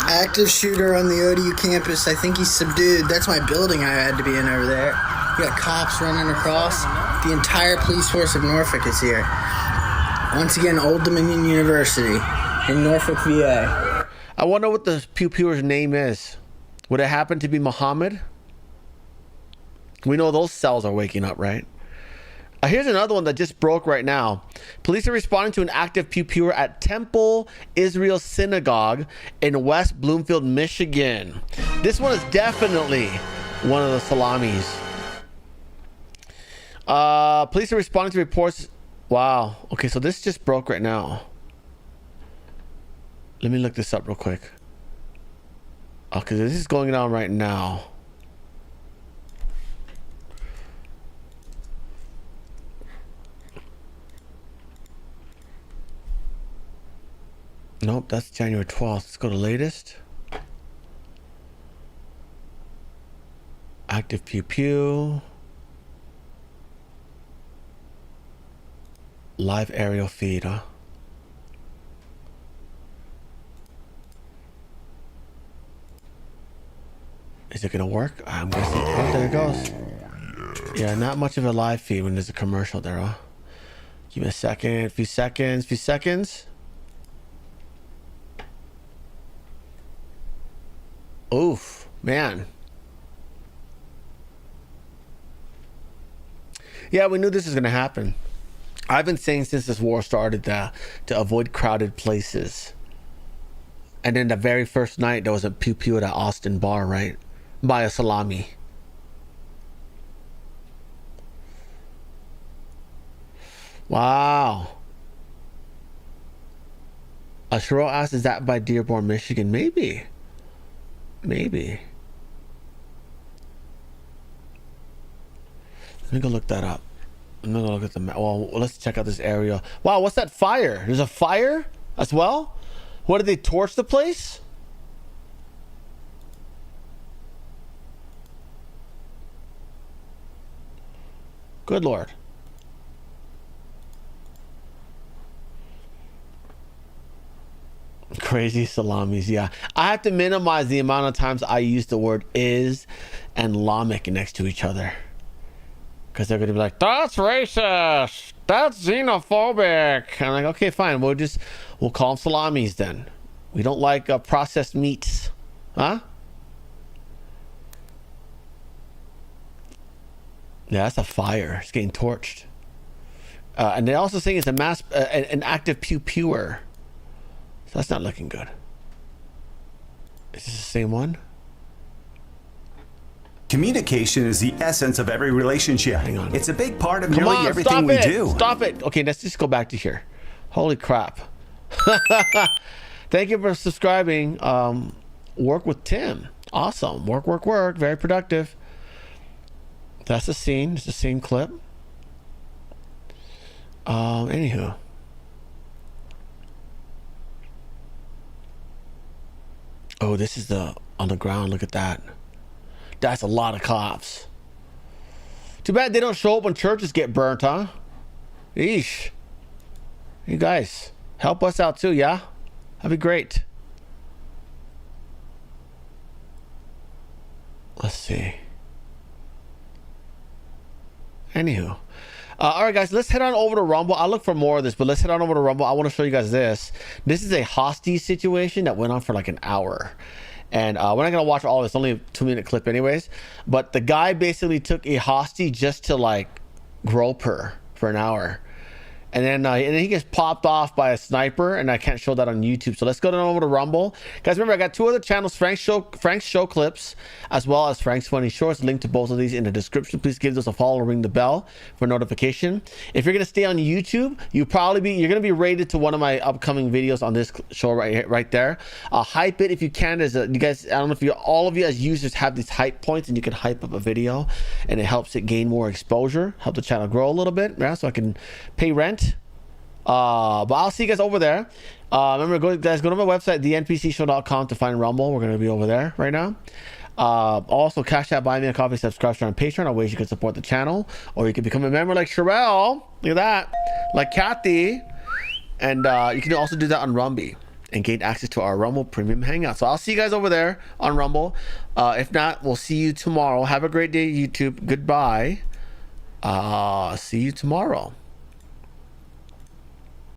Active shooter on the ODU campus. I think he's subdued. That's my building I had to be in over there. You got cops running across. The entire police force of Norfolk is here. Once again, Old Dominion University in Norfolk, VA. I wonder what the pew pewer's name is. Would it happen to be Muhammad? We know those cells are waking up, right? Here's another one that just broke right now. Police are responding to an active pew pewer at Temple Israel Synagogue in West Bloomfield, Michigan. This one is definitely one of the salamis. Police are responding to reports. Wow. Okay, so this just broke right now. Let me look this up real quick. Okay, this is going on right now. Nope, that's January 12th. Let's go to latest. Active pew pew. Live aerial feed, huh? Is it gonna work? I'm guessing. Oh, there it goes. Yeah, not much of a live feed when there's a commercial there, huh? Give me a second, few seconds. Oof, man. Yeah, we knew this was gonna happen. I've been saying since this war started to avoid crowded places. And then the very first night there was a pew pew at an Austin bar, right? By a salami. Wow. Cheryl asked, is that by Dearborn, Michigan? Maybe. Let me go look that up. I'm gonna look at the map. Well, let's check out this area. Wow, what's that fire? There's a fire as well? What, did they torch the place? Good Lord. Crazy salamis, yeah. I have to minimize the amount of times I use the word is and Lamek next to each other. Because they're going to be like, that's racist. That's xenophobic. And I'm like, okay, fine. We'll call them salamis then. We don't like processed meats. Huh? Yeah, that's a fire. It's getting torched. And they're also saying it's an active pew pewer. So that's not looking good. Is this the same one? Communication is the essence of every relationship. Hang on. It's a big part of nearly everything we do. Stop it. Okay, let's just go back to here. Holy crap. Thank you for subscribing. Work with Tim. Awesome. Work. Very productive. That's the scene. It's the same clip. Anywho. Oh, this is on the ground. Look at that. That's a lot of cops. Too bad they don't show up when churches get burnt, huh? Eesh. You guys, help us out too, yeah? That'd be great. Let's see. Anywho. All right, guys, let's head on over to Rumble. I'll look for more of this, but let's head on over to Rumble. I want to show you guys this. This is a hostage situation that went on for like an hour. And we're not going to watch all of this. Only a 2-minute clip anyways. But the guy basically took a hostage just to like grope her. for an hour. And then he gets popped off by a sniper, and I can't show that on YouTube. So let's go over to Rumble. Guys, remember, I got two other channels, Frank's Show Clips, as well as Frank's Funny Shorts. Link to both of these in the description. Please give us a follow, ring the bell for notification. If you're going to stay on YouTube, you're going to be rated to one of my upcoming videos on this show right there. Hype it if you can. You guys, I don't know if all of you as users have these hype points, and you can hype up a video, and it helps it gain more exposure, help the channel grow a little bit, yeah, so I can pay rent. But I'll see you guys over there. Remember, go to my website, thenpcshow.com, to find Rumble. We're going to be over there right now. Also, Cash App, buy me a coffee, subscribe on Patreon. Are ways you can support the channel, or you can become a member like Sherelle. Look at that, like Kathy, and you can also do that on Rumby and gain access to our Rumble Premium Hangout. So I'll see you guys over there on Rumble. If not, we'll see you tomorrow. Have a great day, YouTube. Goodbye. See you tomorrow.